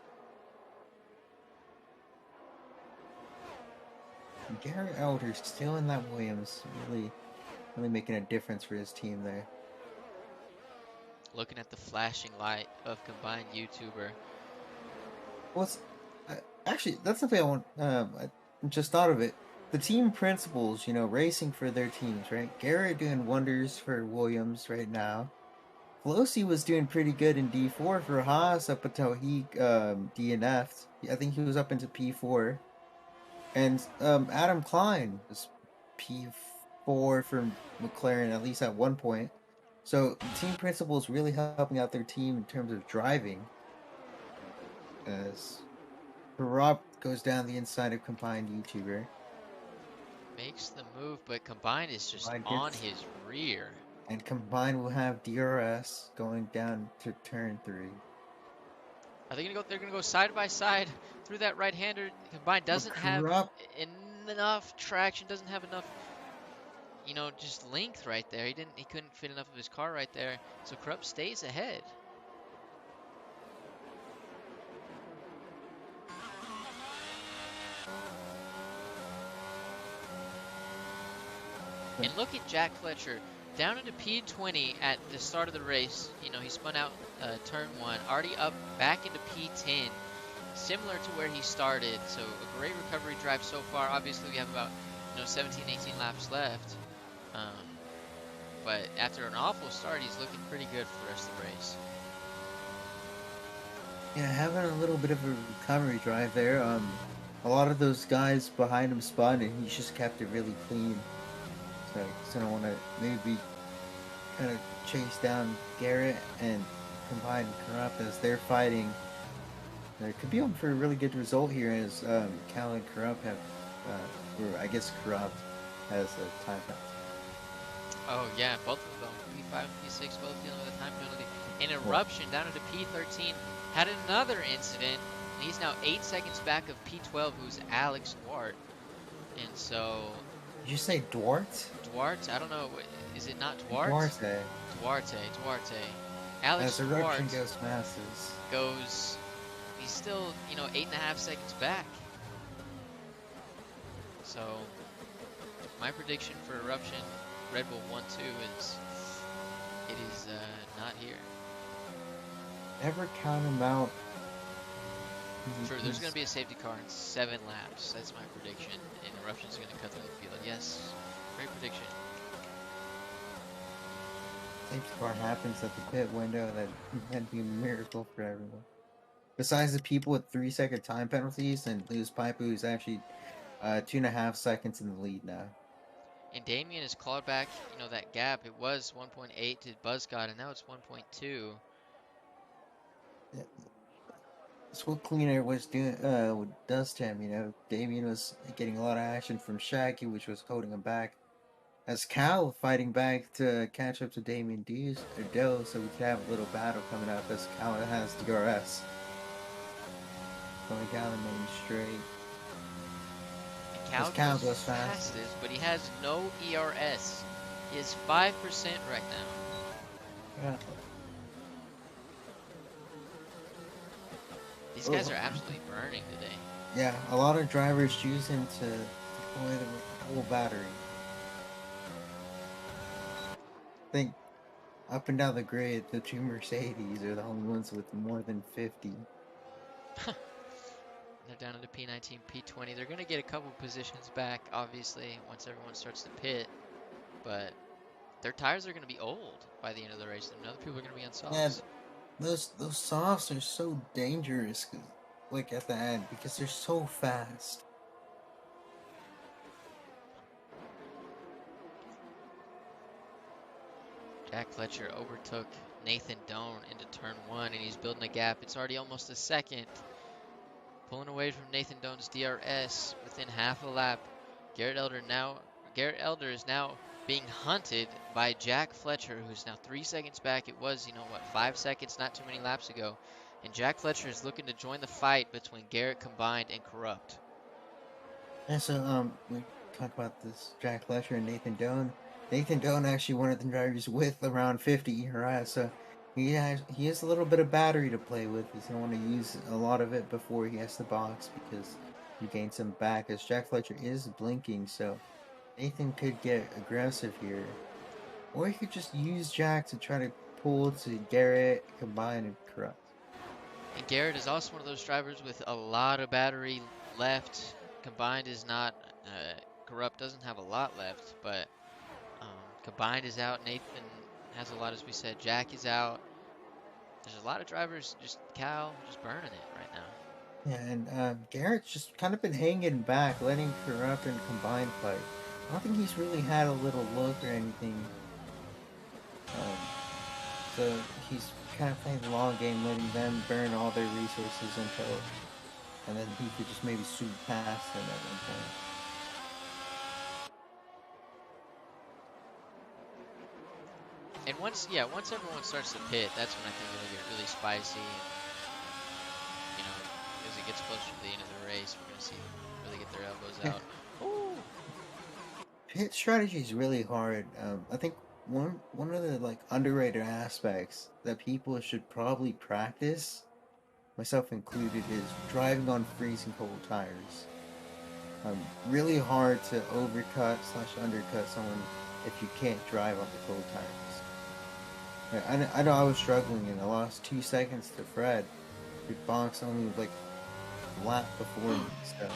Garrett Elder still in that Williams, really making a difference for his team there. Looking at the flashing light of combined YouTuber. What's actually that's something I want. I just thought of it. The team principals, racing for their teams, right? Garrett doing wonders for Williams right now. Pelosi was doing pretty good in D4 for Haas up until he DNF'd. I think he was up into P4. And Adam Klein was P4 for McLaren, at least at one point. So team principals really helping out their team in terms of driving. As Corrupt goes down the inside of combined YouTuber. Makes the move, but combined is just Combined on gets his rear. and combined will have DRS going down to turn 3. Are they gonna go? They're gonna go side by side through that right-hander. Combined But doesn't have Corrupt enough traction. Doesn't have enough, just length right there. He couldn't fit enough of his car right there. So Corrupt stays ahead. And look at Jack Fletcher down into P20 at the start of the race. He spun out turn 1, already up back into P10, similar to where he started. So a great recovery drive so far. Obviously, we have about 17, 18 laps left. But after an awful start, he's looking pretty good for the rest of the race. Yeah, having a little bit of a recovery drive there. A lot of those guys behind him spun, and he just kept it really clean. So I just don't want to maybe kind of chase down Garrett and combine Corrupt as they're fighting. It could be on for a really good result here as Cal and Corrupt have, or I guess Corrupt has a time penalty. Oh yeah, both of them, P5 and P6, both dealing with a time penalty. An Well, eruption down into P13 had another incident, and he's now 8 seconds back of P12, who's Alex Duarte. And so did you say Duarte? Duarte, I don't know, is it not Duarte? Duarte. Duarte. Alex As eruption Duarte goes masses. goes, he's still, 8.5 seconds back. So my prediction for eruption, Red Bull 1-2 is, it is not here. Never count him out. Sure, there's going to be a safety car in 7 laps. That's my prediction. And eruption's going to cut through the field. Yes, great prediction. Safety car happens at the pit window. That'd be a miracle for everyone. Besides the people with 3-second time penalties and Lewis Pipe, who's actually 2.5 seconds in the lead now. And Damien has clawed back, that gap. It was 1.8 to Buzzcott, and now it's 1.2. That's what Clean Air was doing does to him. Damien was getting a lot of action from Shaggy, which was holding him back. as Cal fighting back to catch up to Damien Doe, so we could have a little battle coming up as Cal has DRS going down the main straight. And As Cal Cal goes goes fast. fastest, but he has no ERS. He is 5% right now. Yeah. These guys Oh, are absolutely burning today. yeah, a lot of drivers choosing to deploy the whole battery. I think up and down the grid, the two Mercedes are the only ones with more than 50. They're down to the P19, P20. They're going to get a couple positions back, obviously, once everyone starts to pit. But their tires are going to be old by the end of the race, and other people are going to be on Yeah, softs. those softs are so dangerous, like at the end, because they're so fast. Jack Fletcher overtook Nathan Doan into turn one, and he's building a gap. It's already almost a second. Pulling away from Nathan Doan's DRS within half a lap. Garrett Elder is now being hunted by Jack Fletcher, who's now 3 seconds back. It was, 5 seconds, not too many laps ago. And Jack Fletcher is looking to join the fight between Garrett Combined and Corrupt. And so, we talk about this Jack Fletcher and Nathan Doan. Nathan Doan actually one of the drivers with around 50 ERS, so he has a little bit of battery to play with. He's gonna want to use a lot of it before he has the box because you gain some back. As Jack Fletcher is blinking, so Nathan could get aggressive here, or he could just use Jack to try to pull to Garrett, Combine, and Corrupt. And Garrett is also one of those drivers with a lot of battery left. Combined is not, Corrupt doesn't have a lot left, but Combined is out. Nathan has a lot, as we said. Jack is out. There's a lot of drivers, just Cal, just burning it right now. Yeah, and Garrett's just kind of been hanging back, letting Corrupt and Combine fight. I don't think he's really had a little look or anything. Um, so he's kind of playing the long game, letting them burn all their resources and then he could just maybe swoop past them at one point. And once everyone starts to pit, that's when I think it'll get really spicy. And, as it gets closer to the end of the race, we're gonna see them really get their elbows out. Ooh. Pit strategy is really hard. I think one of the like underrated aspects that people should probably practice, myself included, is driving on freezing cold tires. Really hard to overcut / undercut someone if you can't drive on the cold tires. Yeah, I know I was struggling and I lost 2 seconds to Fred. Big Box only like a lap before me, so.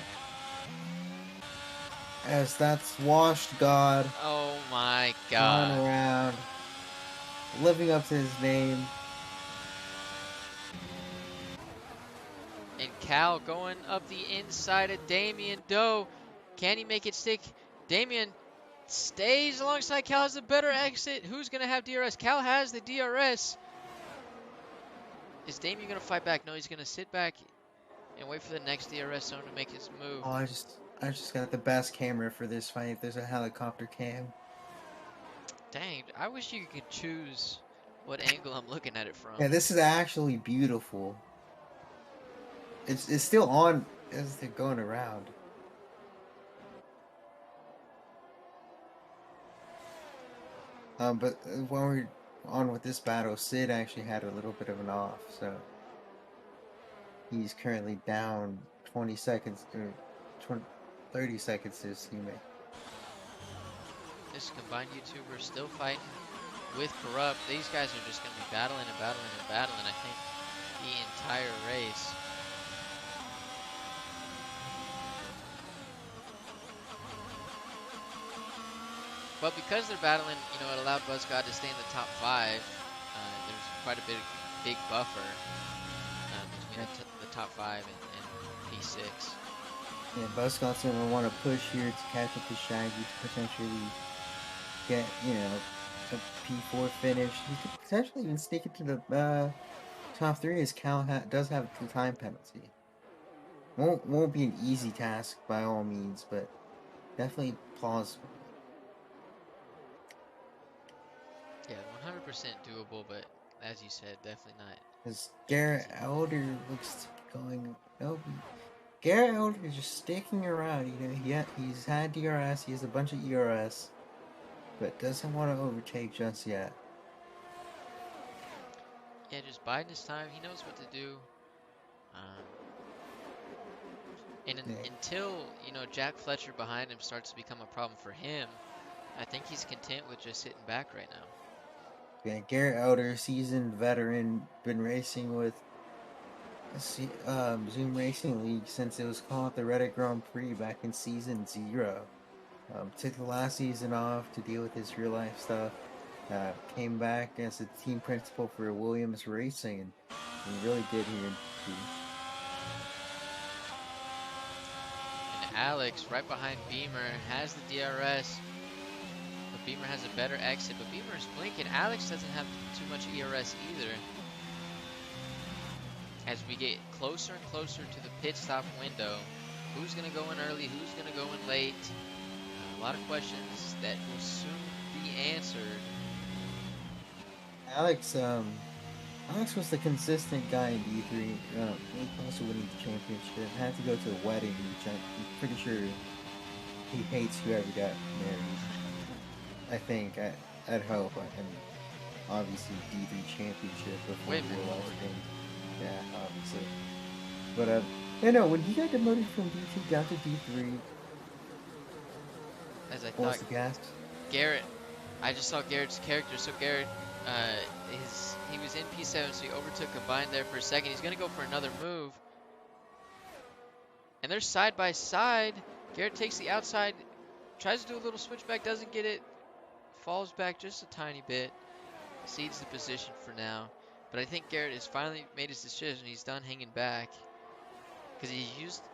As that's Washed God Oh my flying God. around, living up to his name. And Cal going up the inside of Damien Doe. Can he make it stick? Damien stays alongside Cal, has a better exit. Who's going to have DRS? Cal has the DRS. Is Damien going to fight back? No, he's going to sit back and wait for the next DRS zone to make his move. Oh, I just got the best camera for this fight. There's a helicopter cam. Dang, I wish you could choose what angle I'm looking at it from. Yeah, this is actually beautiful. It's still on as they're going around. But while we're on with this battle, Sid actually had a little bit of an off, so he's currently down 20 seconds or 20, 30 seconds to his teammate. This combined YouTuber still fighting with Corrupt. These guys are just going to be battling and battling and battling, I think, the entire race. But because they're battling, it allowed BuzzGod to stay in the top 5. There's quite a big buffer between the top 5 and P6. Yeah, BuzzGod's gonna want to push here to catch up to Shaggy to potentially get, a P4 finish. He could potentially even sneak into the top 3 as Cal does have the time penalty. Won't be an easy task by all means, but definitely plausible. Yeah, 100% doable, but as you said, definitely not Because Garrett easy. Elder looks going. Nope. Garrett Elder is just sticking around. He's had DRS. He has a bunch of ERS, but doesn't want to overtake just yet. Yeah, just biding his time. He knows what to do. Um, and Yeah, until, Jack Fletcher behind him starts to become a problem for him, I think he's content with just sitting back right now. yeah, Garrett Elder, seasoned veteran, been racing with Zoom Racing League since it was called the Reddit Grand Prix back in season 0. Took the last season off to deal with his real life stuff. Came back as a team principal for Williams Racing, and he really did here in D2. And Alex, right behind Beamer, has the DRS, but Beamer has a better exit. But Beamer is blinking. Alex doesn't have too much ERS either. As we get closer and closer to the pit stop window, who's going to go in early? Who's going to go in late? A lot of questions that will soon be answered. Alex, Alex was the consistent guy in D3. Really close to winning the championship. Had to go to a wedding, which I'm pretty sure he hates whoever got married. I think. I'd hope. And obviously D3 championship before Way more real life important. thing. Yeah, obviously. But when he got demoted from D2 down to D3, As I what was thought, the gas? Garrett, I just saw Garrett's character. So Garrett, he was in P7, so he overtook Combined there for a second. He's going to go for another move. And they're side by side. Garrett takes the outside, tries to do a little switchback, doesn't get it, falls back just a tiny bit, cedes the position for now. But I think Garrett has finally made his decision. He's done hanging back because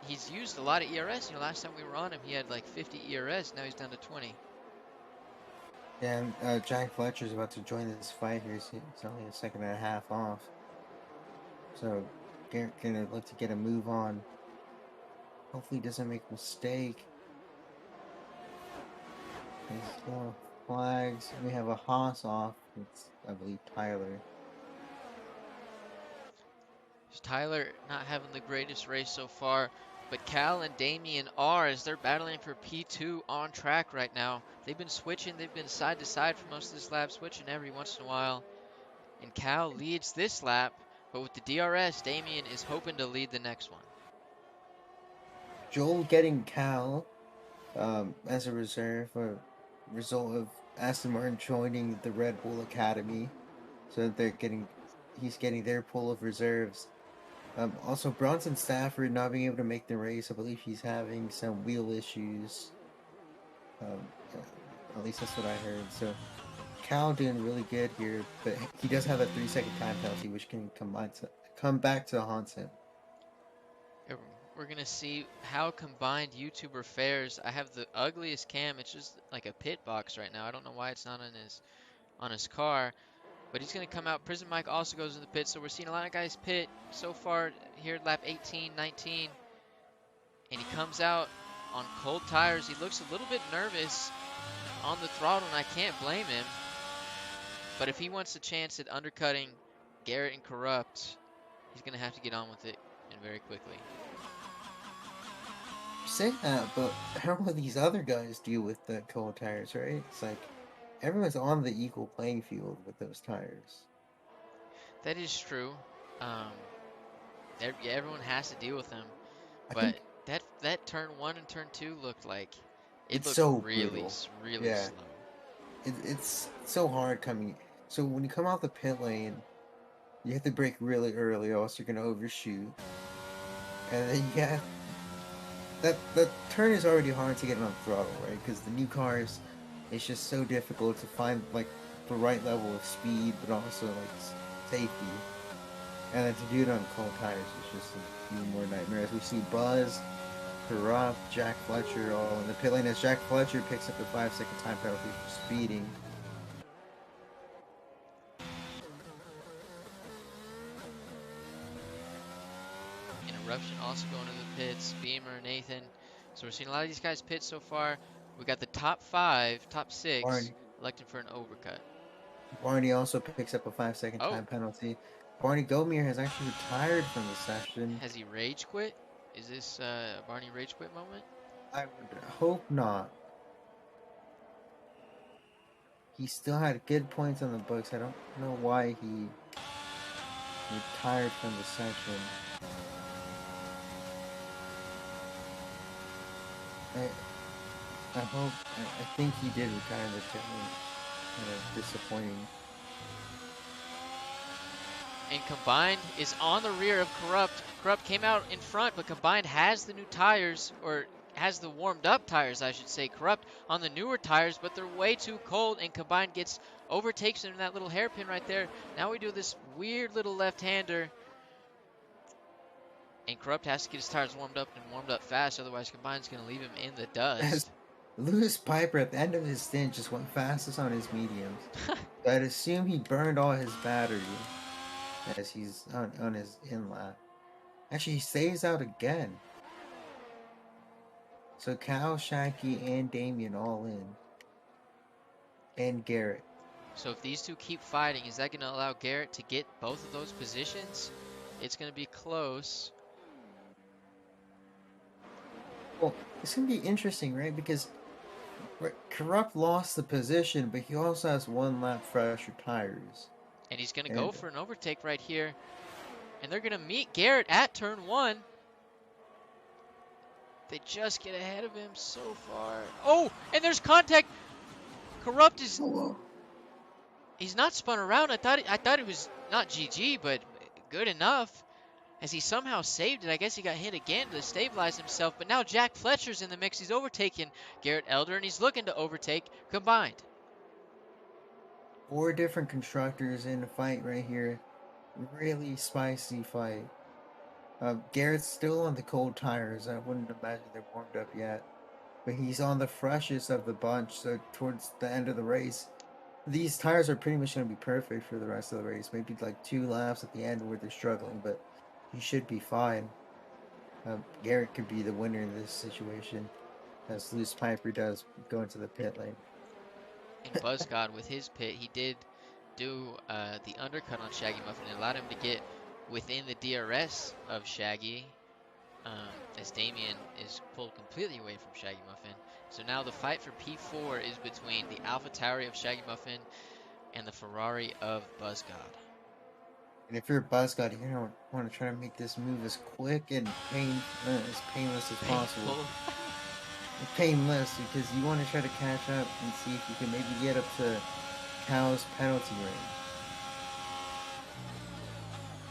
he's used a lot of ERS. Last time we were on him, he had like 50 ERS. Now he's down to 20. And Jack Fletcher's about to join this fight here. He's only a second and a half off. So Garrett gonna look to get a move on. Hopefully he doesn't make a mistake. There's no flags. We have a Haas off. It's, I believe, Tyler. Tyler not having the greatest race so far, but Cal and Damien are, as they're battling for P2 on track right now. They've been switching, they've been side to side for most of this lap, switching every once in a while. And Cal leads this lap, but with the DRS, Damien is hoping to lead the next one. Joel getting Cal as a reserve, a result of Aston Martin joining the Red Bull Academy. So he's getting their pool of reserves. Also, Bronson Stafford not being able to make the race. I believe he's having some wheel issues. Um, at least that's what I heard. So Cal doing really good here, but he does have a 3-second time penalty, which can come back to haunt him. We're gonna see how combined YouTuber fares. I have the ugliest cam. It's just like a pit box right now. I don't know why it's not on his car. But he's going to come out. Prison Mike also goes in the pit. So we're seeing a lot of guys pit so far here, lap 18, 19. And he comes out on cold tires. He looks a little bit nervous on the throttle, and I can't blame him. But if he wants a chance at undercutting Garrett and Corrupt, he's going to have to get on with it, and very quickly. Say that, but how will these other guys deal with the cold tires, right? It's like everyone's on the equal playing field with those tires. That is true. Um, yeah, everyone has to deal with them. I But think that turn 1 and turn 2 looked like it it's looked so really, brutal. really Yeah, slow. it's so hard coming. So when you come out the pit lane, you have to brake really early, or else you're gonna overshoot. And then you have that turn is already hard to get on throttle, right? Because the new cars, it's just so difficult to find like the right level of speed, but also like safety. And then to do it on cold tires is just even more nightmare. As we see Buzz, Corrupt, Jack Fletcher all in the pit lane as Jack Fletcher picks up a 5-second time penalty for speeding. Interruption also going to the pits. Beamer, Nathan. So we're seeing a lot of these guys pit so far. We got the top 5, top 6 Barney, electing for an overcut. Barney also picks up a 5-second Oh, time penalty. Barney Gomir has actually retired from the session. has he rage quit? Is this a Barney rage quit moment? I would hope not. He still had good points on the books. I don't know why he retired from the session. I, I hope. I think he did retire. That's kind of disappointing. And Combined is on the rear of Corrupt. Corrupt came out in front, but Combined has the new tires, or has the warmed up tires, I should say. Corrupt on the newer tires, but they're way too cold, and Combined overtakes him in that little hairpin right there. Now we do this weird little left-hander, and Corrupt has to get his tires warmed up and warmed up fast, otherwise Combined's going to leave him in the As dust. Lewis Piper at the end of his stint just went fastest on his mediums. So I'd assume he burned all his battery as he's on his in lap. Actually, he stays out again. So Cal, Shaggy, and Damien all in. And Garrett. So if these two keep fighting, is that going to allow Garrett to get both of those positions? It's going to be close. Well, it's going to be interesting, right? Because Corrupt lost the position, but he also has one lap fresher tires. And he's going to go for an overtake right here. And they're going to meet Garrett at turn 1. They just get ahead of him so far. Oh, and there's contact. Corrupt is... He's not spun around. I thought it was not GG, but good enough. As he somehow saved it. I guess he got hit again to stabilize himself. But now Jack Fletcher's in the mix. He's overtaking Garrett Elder, and he's looking to overtake Combined. 4 different constructors in a fight right here. Really spicy fight. Garrett's still on the cold tires. I wouldn't imagine they're warmed up yet. But he's on the freshest of the bunch, so towards the end of the race, these tires are pretty much going to be perfect for the rest of the race. Maybe like 2 laps at the end where they're struggling, but he should be fine. Garrett could be the winner in this situation, as Lewis Piper does go into the pit lane. And Buzzgod, with his pit, he did do the undercut on Shaggy Muffin and allowed him to get within the DRS of Shaggy, as Damien is pulled completely away from Shaggy Muffin. So now the fight for P4 is between the AlphaTauri of Shaggy Muffin and the Ferrari of Buzzgod. And if you're Buzzgod, you're going to want to try to make this move as quick and as painless as possible. Painless, because you want to try to catch up and see if you can maybe get up to Cal's penalty range.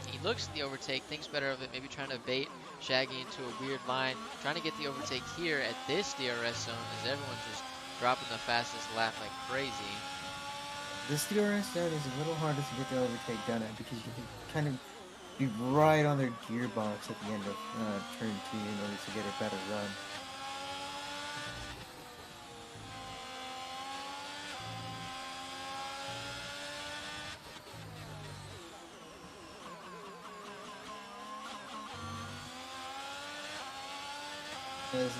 He looks at the overtake, thinks better of it, maybe trying to bait Shaggy into a weird line, trying to get the overtake here at this DRS zone as everyone's just dropping the fastest lap like crazy. This DRS zone is a little harder to get the overtake done at because you can kind of be right on their gearbox at the end of turn 2 in order to get a better run. As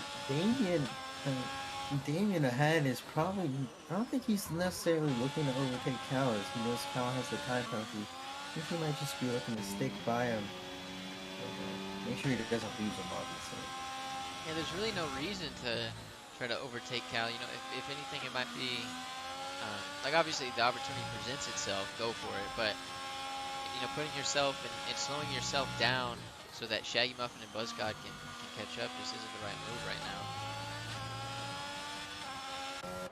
Damien ahead is probably, I don't think he's necessarily looking to overtake Cal as he knows Cal has the time penalty. I think he might just be looking to stick by him. And, make sure he doesn't lose him, obviously. Yeah, there's really no reason to try to overtake Cal. You know, if anything, it might be, like obviously the opportunity presents itself, go for it. But, you know, putting yourself and slowing yourself down so that Shaggy Muffin and Buzzgod can catch up just isn't the right move right now.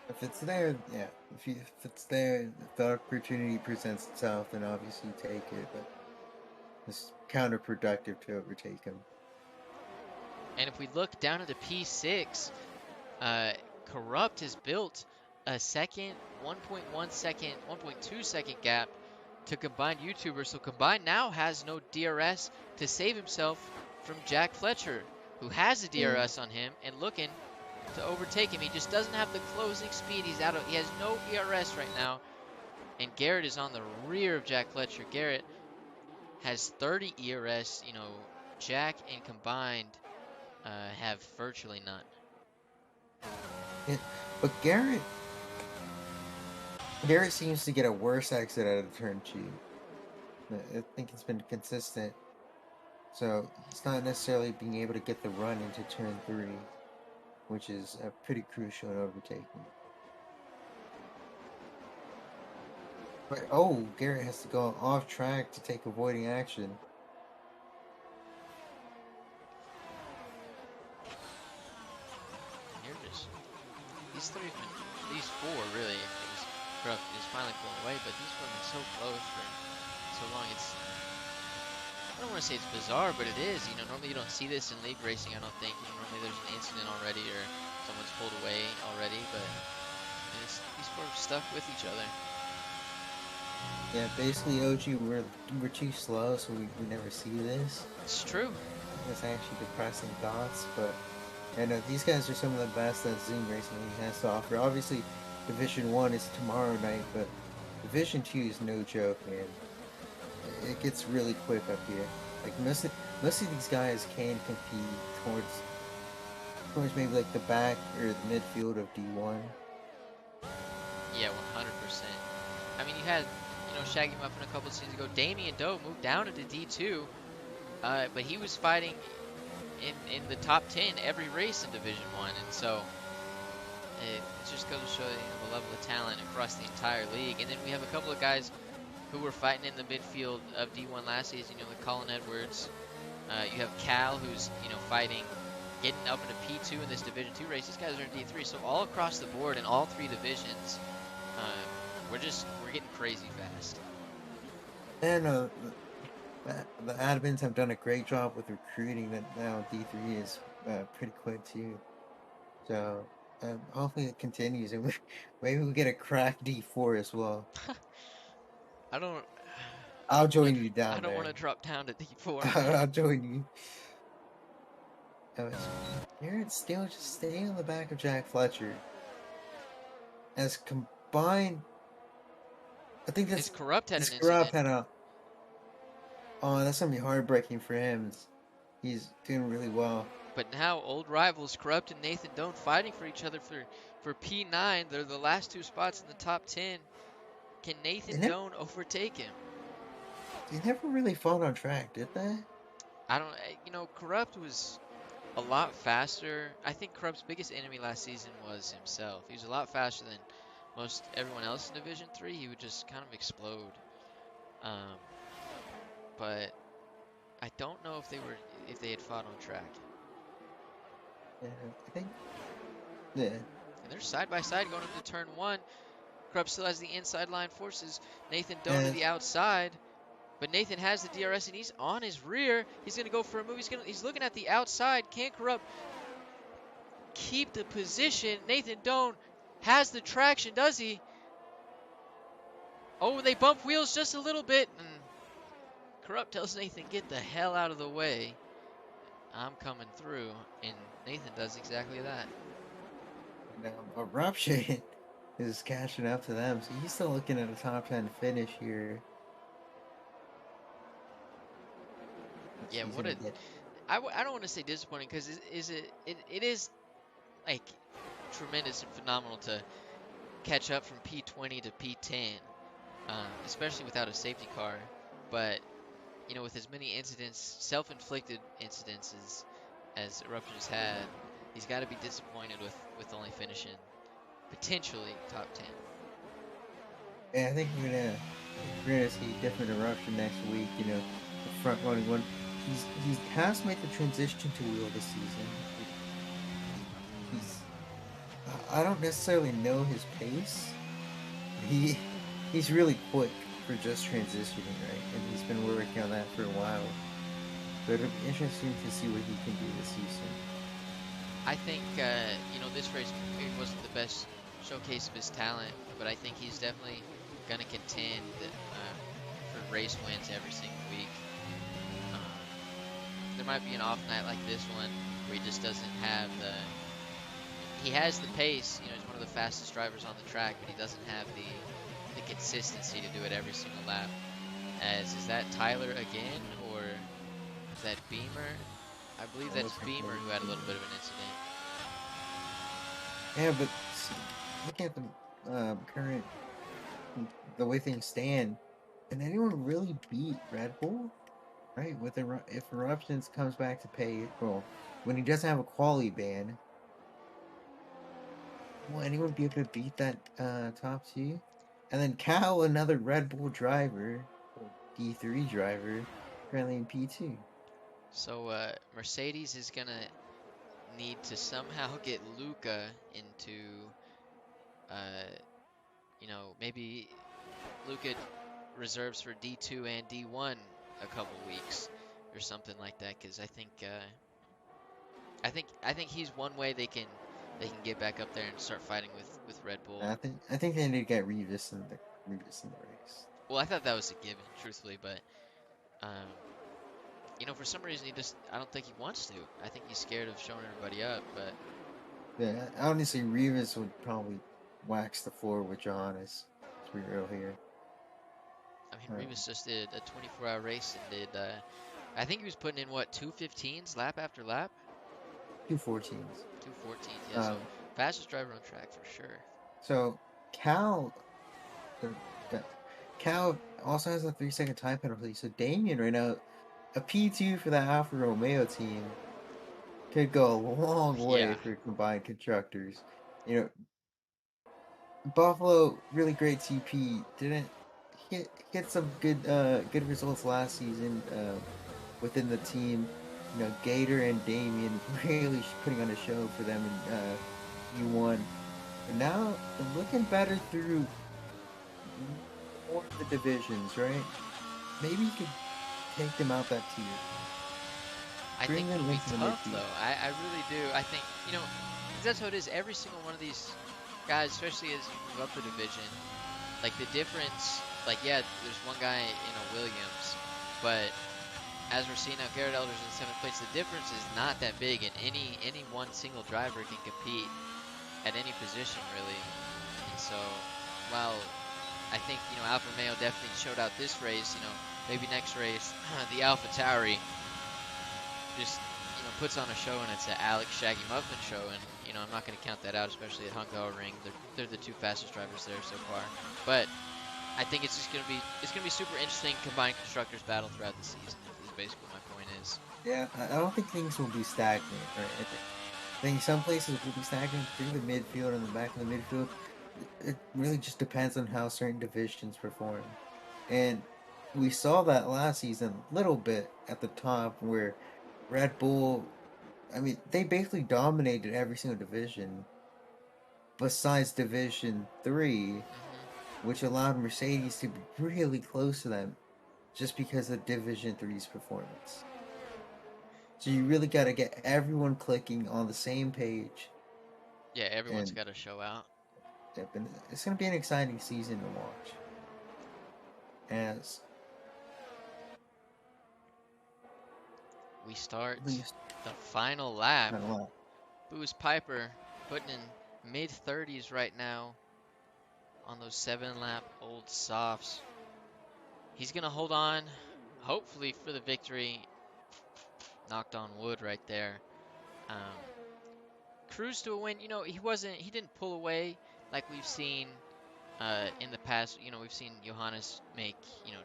If it's there, yeah. If it's there, if the opportunity presents itself, then obviously take it. But it's counterproductive to overtake him. And if we look down at the P6, Corrupt has built a second, 1.1 second, 1.2 second gap to Combined YouTuber. So Combined now has no DRS to save himself from Jack Fletcher, who has a DRS on him and looking to overtake him. He just doesn't have the closing speed. He has no ERS right now. And Garrett is on the rear of Jack Fletcher. Garrett has 30 ERS. You know, Jack and Combined have virtually none. Yeah, but Garrett Garrett seems to get a worse exit out of turn two. I think it's been consistent. So he's not necessarily being able to get the run into turn three, which is pretty crucial in overtaking. But oh, Garrett has to go off track to take avoiding action. You're just these four really. It was Gruff is finally pulling away, but these four have been so close for so long. I don't want to say it's bizarre, but it is. You know, normally you don't see this in league racing. I don't think. You know, normally there's an incident already or someone's pulled away already, but these four are stuck with each other. Yeah, basically, OG, we're too slow, so we never see this. It's true. It's actually depressing thoughts, but I know these guys are some of the best that Zoom Racing League has to offer. Obviously, Division 1 is tomorrow night, but Division 2 is no joke, man. It gets really quick up here. Like, most of these guys can compete towards maybe like the back or the midfield of D1. Yeah, 100%. I mean, you had, Shaggy Muffin a couple of seasons ago. Damien Doe moved down into D2, but he was fighting in the top 10 every race in Division 1, and so it just goes to show the level of talent across the entire league. And then we have a couple of guys who were fighting in the midfield of D1 last season, like Colin Edwards. You have Cal, who's, fighting, getting up into P2 in this Division 2 race. These guys are in D3, so all across the board in all three divisions, we're getting crazy fast. And the admins have done a great job with recruiting. That now D3 is pretty quick too. So hopefully it continues, and maybe we get a crack D4 as well. I don't. I I'll don't want join to. you I down don't want there. to drop down to D4. I'll join you. Garrett's still just staying on the back of Jack Fletcher. As combined, I think His corrupt had this an corrupt incident, had a. Oh, that's gonna be heartbreaking for him. He's doing really well. but now old rivals Corrupt and Nathan Doan fighting for each other for P9. They're the last two spots in the top 10. Can They Nathan never, Doan overtake him? they never really fought on track, did they? I don't. Corrupt was a lot faster. I think Corrupt's biggest enemy last season was himself. He was a lot faster than most everyone else in Division 3. He would just kind of explode. Um, but I don't know if they had fought on track. Yeah, I think. Yeah. And they're side by side going into turn one. Corrupt still has the inside line, forces Nathan Doan to And the outside. But Nathan has the DRS and he's on his rear. He's gonna go for a move. He's looking at the outside. Can't Corrupt keep the position? Nathan Doan has the traction, does he? Oh, they bump wheels just a little bit, and Corrupt tells Nathan, get the hell out of the way. I'm coming through, and Nathan does exactly that. Eruption is catching up to them, so he's still looking at a top 10 finish here. Yeah, He's what gonna a... get. I don't want to say disappointing, because it is, like, tremendous and phenomenal to catch up from P20 to P10, especially without a safety car. But, with as many incidents, self-inflicted incidents as Eruption has had, he's got to be disappointed with only finishing potentially top 10. Yeah, I think we're gonna see different Eruption next week. The front running one. He has made the transition to wheel this season. He's I don't necessarily know his pace. He he's really quick for just transitioning, right? And he's been working on that for a while. But it'll be interesting to see what he can do this season. I think, this race maybe wasn't the best showcase of his talent, but I think he's definitely going to contend for race wins every single week. There might be an off night like this one where he just doesn't have he has the pace, he's one of the fastest drivers on the track, but he doesn't have the consistency to do it every single lap. Is that Tyler again, or is that Beamer? I believe that's Beamer who had a little bit of an incident. Yeah, but looking at the current the way things stand, can anyone really beat Red Bull? Right? If Eruptions comes back to pay, well, when he doesn't have a quality ban, will anyone be able to beat that top two? And then Cal, another Red Bull driver, D3 driver, currently in P2. So Mercedes is gonna need to somehow get Luca into, uh, maybe Luca reserves for D2 and D1 a couple weeks or something like that. Because I think he's one way they can get back up there and start fighting with Red Bull. I think they need to get Revis in the race. Well, I thought that was a given, truthfully, but um, for some reason I don't think he wants to. I think he's scared of showing everybody up, but Yeah, honestly, Revis would probably wax the floor with Johannes. Let's be real here. I mean, Um, Rivas just did a 24-hour race and did, I think he was putting in what, 2:15s lap after lap? 214s. 2:14s, yeah, Um, so fastest driver on track for sure. so Cal, the, the, Cal also has a 3-second time penalty. So Damien right now, a P2 for the Alfa Romeo team could go a long way Yeah, for combined constructors. You know, Buffalo, really great TP. Didn't hit some good results last season within the team. Gator and Damien really putting on a show for them in U1. But now they're looking better through more of the divisions, right? Maybe you could take them out that tier, I bring think them it'll be into the tough midfield. though. I really do. I think, 'cause that's how it is. Every single one of these guys, especially as you move up the division, like the difference, like yeah, there's one guy Williams, but as we're seeing now, Garrett Elder's in seventh place. The difference is not that big, and any one single driver can compete at any position really. And so, while I think Alfa Romeo definitely showed out this race, maybe next race the Alpha Tauri just puts on a show, and it's an Alex Shaggy Muffin show, and I'm not going to count that out, especially at Hungaroring. They're the two fastest drivers there so far, but I think it's just gonna be super interesting combined constructors battle throughout the season. Is basically what my point is. Yeah, I don't think things will be stagnant. Right? I think some places will be stagnant through the midfield and the back of the midfield. It really just depends on how certain divisions perform. And we saw that last season a little bit at the top where Red Bull, I mean, they basically dominated every single division besides Division 3, Hmm. which allowed Mercedes to be really close to them just because of Division Three's performance. So you really got to get everyone clicking on the same page, Yeah, everyone's and got to show out. it's going to be an exciting season to watch. As We start at least the final lap. not a lot. Booz Piper putting in mid 30s right now on those 7-lap old softs. He's gonna hold on, hopefully for the victory. Knocked on wood right there. Um, Cruise to a win. He didn't pull away like we've seen in the past. We've seen Johannes make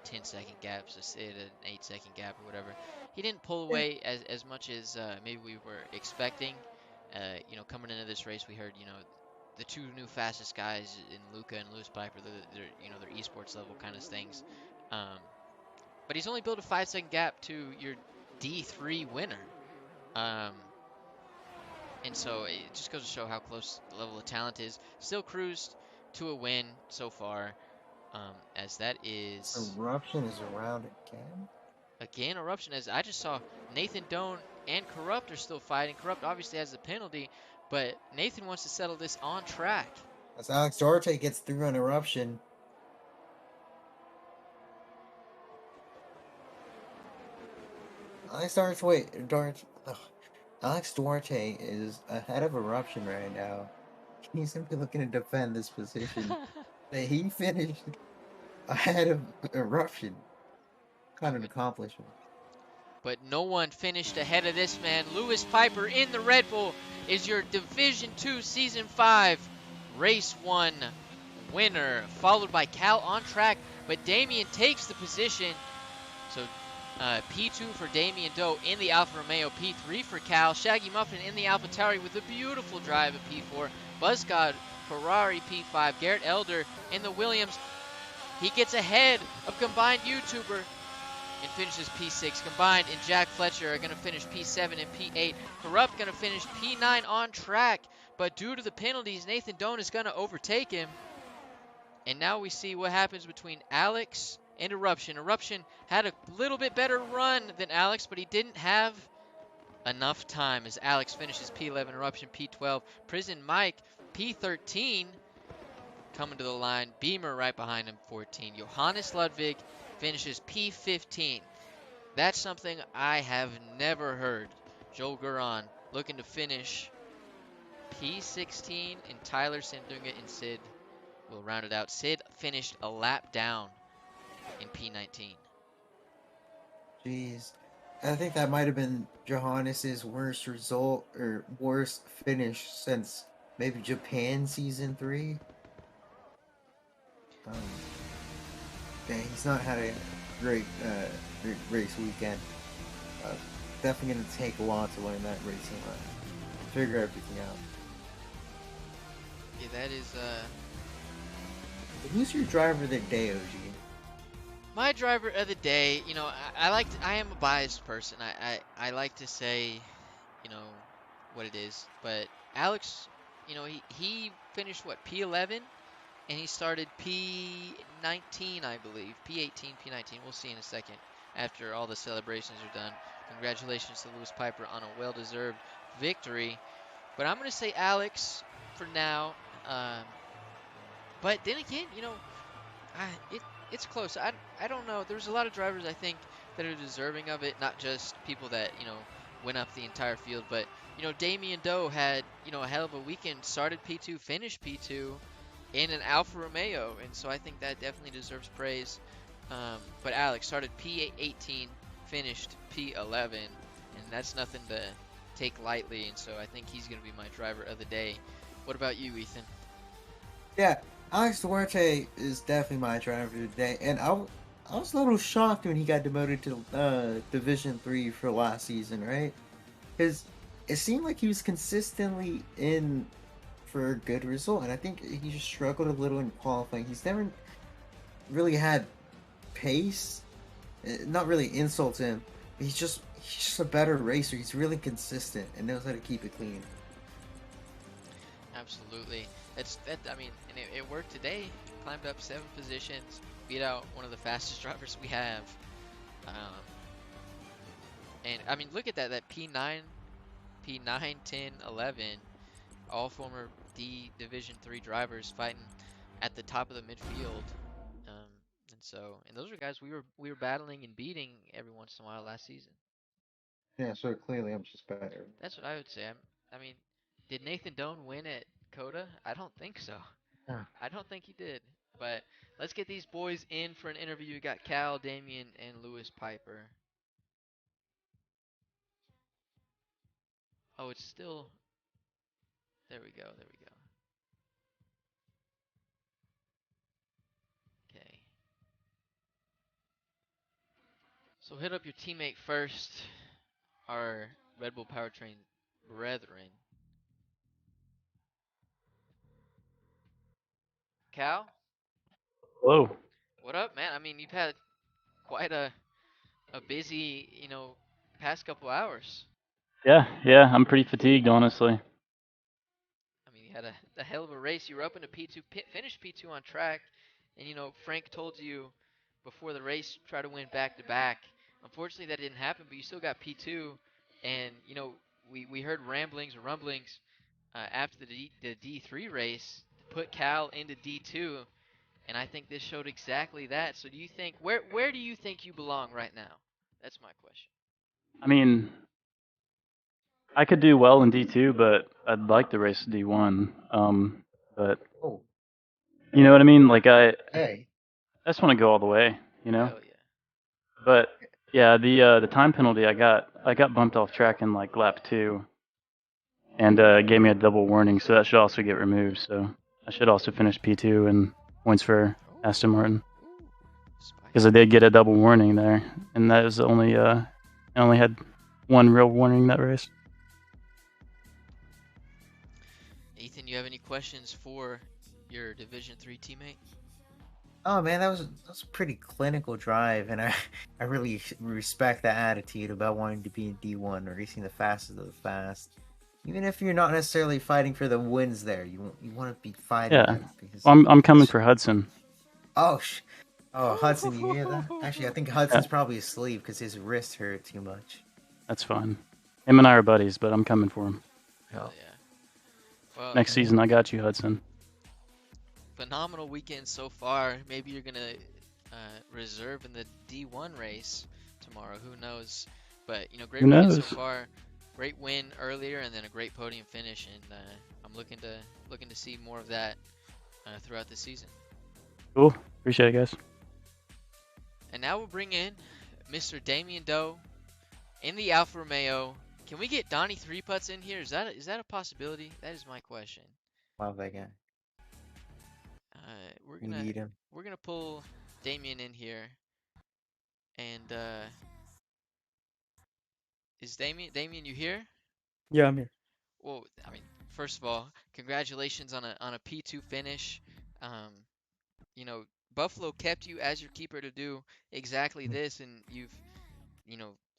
10-second gaps, a Sid an 8-second gap or whatever. He didn't pull Yeah, away as much as maybe we were expecting. Coming into this race, we heard the two new fastest guys in Luca and Lewis Piper. They're esports level kind of things. Um, but he's only built a 5-second gap to your D3 winner. Um, and so it just goes to show how close the level of talent is. Still cruised to a win so far, as that is Eruption is around again. again Eruption. As I just saw, Nathan Doan and Corrupt are still fighting. Corrupt obviously has the penalty, but Nathan wants to settle this on track. As Alex Duarte gets through an Eruption, Alex Duarte, wait, Duarte, ugh. Alex Duarte is ahead of Eruption right now. He's simply looking to defend this position that he finished ahead of Eruption. Oh, Kind of an accomplishment. but no one finished ahead of this man. Lewis Piper in the Red Bull is your Division 2 Season 5 Race 1 winner, followed by Cal on track, but Damien takes the position. So P2 for Damien Doe in the Alfa Romeo, P3 for Cal, Shaggy Muffin in the Alfa Tauri with a beautiful drive at P4, Buzzcod Ferrari P5, Garrett Elder in the Williams. He gets ahead of combined YouTuber and finishes P6. Combined and Jack Fletcher are going to finish P7 and P8. Corrupt going to finish P9 on track, but due to the penalties, Nathan Doan is going to overtake him. And now we see what happens between Alex and Eruption. Eruption had a little bit better run than Alex, but he didn't have enough time as Alex finishes P11, Eruption P12, Prison Mike P13 coming to the line, Beamer right behind him 14. Johannes Ludwig finishes P15. That's something I have never heard. Joel Guran looking to finish P16, and Tyler Sandunga and Sid will round it out. Sid finished a lap down in P19. Jeez. I think that might have been Johannes's worst result or worst finish since maybe Japan season 3. Um, Dang, he's not had a great race weekend. Uh, Definitely going to take a while to learn that racing line. Figure everything out. Yeah, that is Who's your driver of the day, OG? my driver of the day. You know, I am a biased person. I like to say, you know, what it is. But Alex, you know, he finished what, P11, and he started P19, I believe, P18, P19. We'll see in a second after all the celebrations are done. Congratulations to Lewis Piper on a well-deserved victory. But I'm going to say Alex for now. But then again, you know, it's close. I don't know. There's a lot of drivers I think that are deserving of it, not just people that, you know, went up the entire field, but you know, Damien Doe had, you know, a hell of a weekend, started P2, finished P2 in an Alfa Romeo, and so I think that definitely deserves praise. But Alex started P18, finished P11, and that's nothing to take lightly, and so I think he's going to be my driver of the day. What about you, Ethan? Yeah, Alex Duarte is definitely my driver today, and I was a little shocked when he got demoted to Division 3 for last season, right? Because it seemed like he was consistently in for a good result, and I think he just struggled a little in qualifying. He's never really had pace. Not really insults him. He's just a better racer. He's really consistent and knows how to keep it clean. Absolutely. I mean, and it worked today. Climbed up 7 positions, beat out one of the fastest drivers we have. Um, and I mean, look at that. That P9, 10, 11, all former D Division 3 drivers fighting at the top of the midfield. Um, and those are guys we were battling and beating every once in a while last season. Yeah, so clearly I'm just better. That's what I would say. I mean, did Nathan Doan win at Coda? I don't think so. Yeah. I don't think he did. But let's get these boys in for an interview. We got Cal, Damien, and Lewis Piper. Oh, it's still. There we go. There we go. Okay. So hit up your teammate first, our Red Bull Powertrain brethren. Cal, Hello. what up, man? I mean, you've had quite a busy, you know, past couple hours. Yeah, I'm pretty fatigued, honestly. I mean, you had a hell of a race. You were up into P2, finished P2 on track, and you know Frank told you before the race try to win back to back. Unfortunately, that didn't happen, but you still got P2, and you know we heard ramblings or rumblings after the D3 race to put Cal into D2, and I think this showed exactly that. So do you think where do you think you belong right now? That's my question. I mean, I could do well in D2, but I'd like to race D1. But Oh, you know what I mean? Like I hey. just want to go all the way, you know. Hell yeah. But yeah, the time penalty I got bumped off track in like lap 2, and gave me a double warning, so that should also get removed. So I should also finish P2 and points for Oh, Aston Martin ooh, because I spicy. did get a double warning there, and that was only I only had one real warning that race. Ethan, you have any questions for your Division 3 teammate? Oh man, that was a pretty clinical drive, and I really respect that attitude about wanting to be in D1 or racing the fastest of the fast. Even if you're not necessarily fighting for the wins there, you want to be fighting Yeah, them because I'm coming it's for Hudson. oh oh Hudson, you hear that? Actually, I think Yeah, Hudson's probably asleep because his wrist hurt too much. that's fine. Him and I are buddies, but I'm coming for him. Hell Oh, yeah. Well, Next yeah. season, I got you, Hudson. phenomenal weekend so far. Maybe you're gonna reserve in the D1 race tomorrow. Who knows? But Who great weekend so knows? far. Great win earlier, and then a great podium finish. And I'm looking to see more of that throughout the season. Cool. Appreciate it, guys. And now we'll bring in Mr. Damien Doe in the Alfa Romeo. Can we get Donnie Three Putts in here? Is that a possibility? That is my question. Love that guy. We're We gonna need him. we're gonna pull Damien in here, and is Damien you here? Yeah, I'm here. Well, I mean, first of all, congratulations on a P2 finish. Um, you know, Buffalo kept you as your keeper to do exactly this, and you've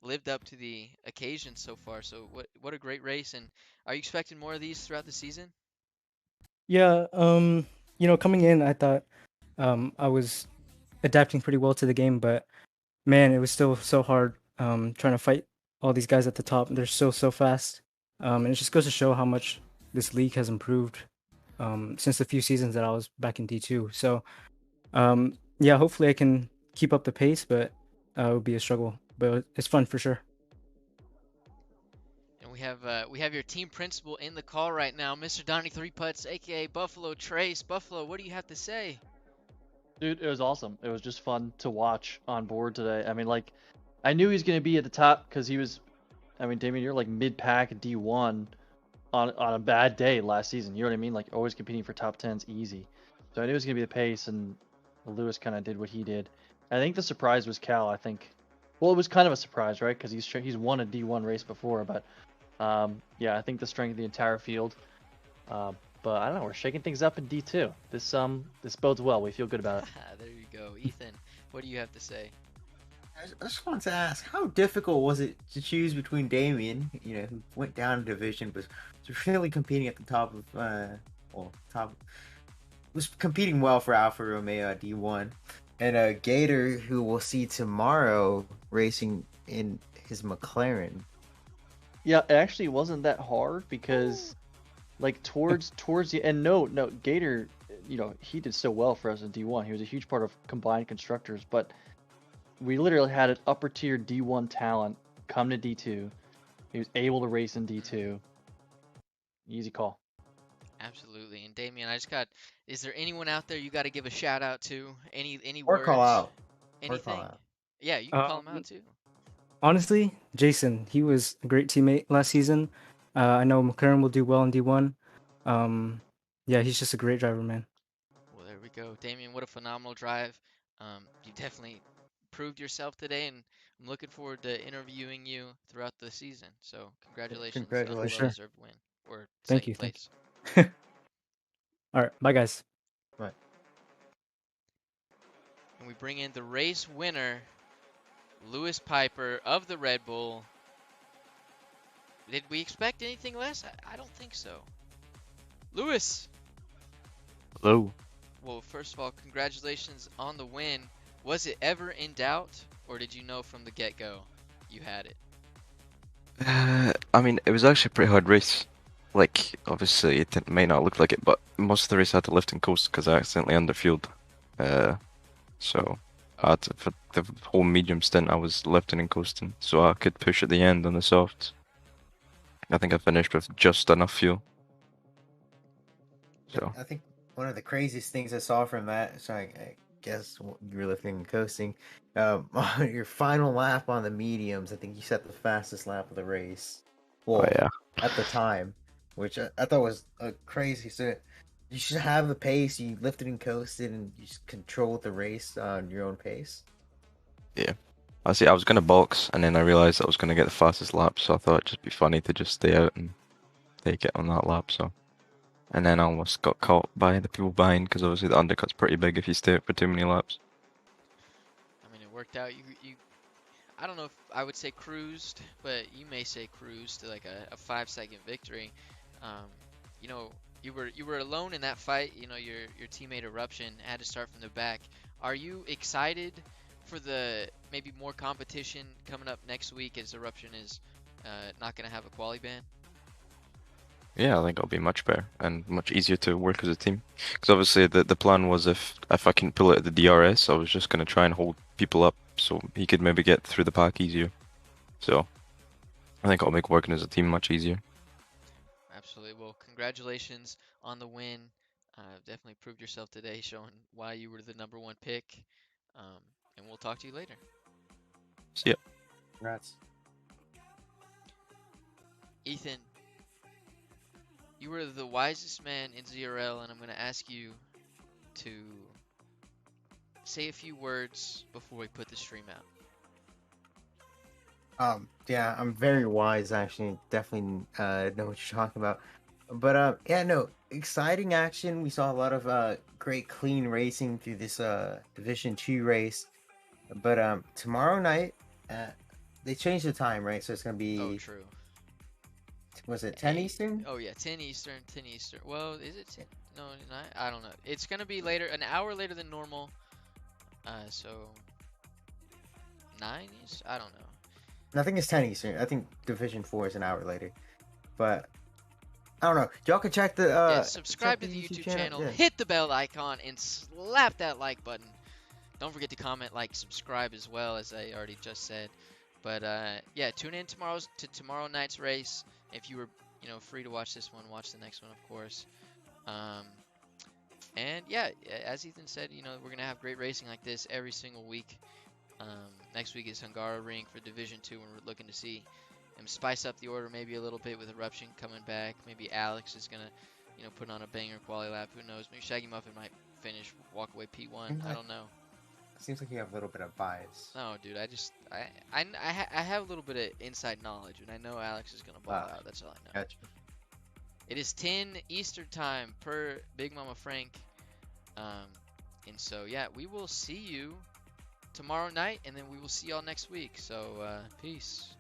lived up to the occasion so far. So what a great race! And are you expecting more of these throughout the season? Yeah, coming in, I thought I was adapting pretty well to the game, but man, it was still so hard trying to fight all these guys at the top. They're so fast. And it just goes to show how much this league has improved since the few seasons that I was back in D2. So, yeah, hopefully I can keep up the pace, but it would be a struggle. But it's fun for sure. And we have your team principal in the call right now, Mr. Donnie Three Putts, aka Buffalo Trace. Buffalo, what do you have to say? Dude, it was awesome. It was just fun to watch on board today. I mean, like, I knew he was going to be at the top because he was. I mean, Damien, you're like mid-pack D1 on a bad day last season. You know what I mean? Like, always competing for top tens easy. So I knew it was going to be the pace, and Lewis kind of did what he did. I think the surprise was Cal. I think, well, it was kind of a surprise, right? Because he's won a D1 race before, but yeah, I think the strength of the entire field. Uh, but I don't know. We're shaking things up in D2. This bodes well. We feel good about it. There you go, Ethan. What do you have to say? I just wanted to ask, how difficult was it to choose between Damien, who went down a division, but was really competing at the top of, top, was competing well for Alfa Romeo at D1, and Gator, who we'll see tomorrow racing in his McLaren. Yeah, it actually wasn't that hard because like towards the end, no, Gator, he did so well for us in D1. He was a huge part of combined constructors, but we literally had an upper tier D1 talent come to D2. He was able to race in D2. Easy call. Absolutely. And Damien, is there anyone out there you got to give a shout out to? Any Or call words? out. Or call Anything? out. Yeah, you can call him out Um, too. Honestly, Jason, he was a great teammate last season. I know McLaren will do well in D1. Um, yeah, he's just a great driver, man. Well, there we go. Damien, what a phenomenal drive. You definitely proved yourself today, and I'm looking forward to interviewing you throughout the season. So, congratulations on a For Congratulations. sure. well-deserved win or Thank second you. Thank place. you. All right. Bye, guys. Right. And we bring in the race winner, Lewis Piper of the Red Bull. Did we expect anything less? I don't think so. Lewis! Hello. Well, first of all, congratulations on the win. Was it ever in doubt, or did you know from the get-go you had it? I mean, it was actually a pretty hard race. Like, obviously, it may not look like it, but most of the race I had to lift and coast because I accidentally underfueled. So for the whole medium stint, I was lifting and coasting, so I could push at the end on the softs. I think I finished with just enough fuel. So, I think one of the craziest things I saw from that, so I guess you were lifting and coasting, on your final lap on the mediums, I think you set the fastest lap of the race. oh Well, yeah. at the time, which I thought was crazy. So, You should have the pace. You lifted and coasted, and you just controlled the race on your own pace. Yeah. I see. I was gonna box, and then I realized I was gonna get the fastest lap, so I thought it'd just be funny to just stay out and take it on that lap. So, and then I almost got caught by the people behind because obviously the undercut's pretty big if you stay out for too many laps. I mean, it worked out. You I don't know if I would say cruised, but you may say cruised to like a 5-second victory. Um, you know, you were alone in that fight. You know, your teammate Eruption had to start from the back. Are you excited for the maybe more competition coming up next week as Eruption is not going to have a quali ban? Yeah, I think it'll be much better and much easier to work as a team. Because obviously the plan was if I can pull it at the DRS, I was just gonna try and hold people up so he could maybe get through the pack easier. So I think it'll make working as a team much easier. Absolutely. Well, congratulations on the win. Definitely proved yourself today, showing why you were the #1 pick. Um, and we'll talk to you later. See ya. Congrats. Ethan, you were the wisest man in ZRL, and I'm going to ask you to say a few words before we put the stream out. Yeah, I'm very wise actually. Definitely know what you're talking about. But yeah, no, exciting action. We saw a lot of great clean racing through this Division 2 race. But tomorrow night, they changed the time, right? So it's gonna Oh, be, true. was it 10 Eastern? Oh, yeah, 10 Eastern, 10 Eastern. Well, is it 10? No, 9? I don't know. It's going to be later, an hour later than normal. So 9 East? I don't know. I think it's 10 Eastern. I think Division 4 is an hour later. But I don't know. Y'all can check the Yeah, subscribe check to the YouTube channel. channel, Yeah. hit the bell icon, and slap that like button. Don't forget to comment, like, subscribe as well, as I already just said. But yeah, tune in tomorrow night's race. If you were, free to watch this one, watch the next one, of course. And yeah, as Ethan said, we're gonna have great racing like this every single week. Next week is Hungara Ring for Division 2, and we're looking to see him spice up the order maybe a little bit with Eruption coming back. Maybe Alex is gonna, put on a banger quali lap. Who knows? Maybe Shaggy Muffin might finish, walk away P1. I don't know. Seems like you have a little bit of bias. No, dude, I have a little bit of inside knowledge, and I know Alex is gonna ball out. That's all I know. Gotcha. It is 10 Eastern time per Big Mama Frank. And so yeah, we will see you tomorrow night, and then we will see y'all next week. So peace.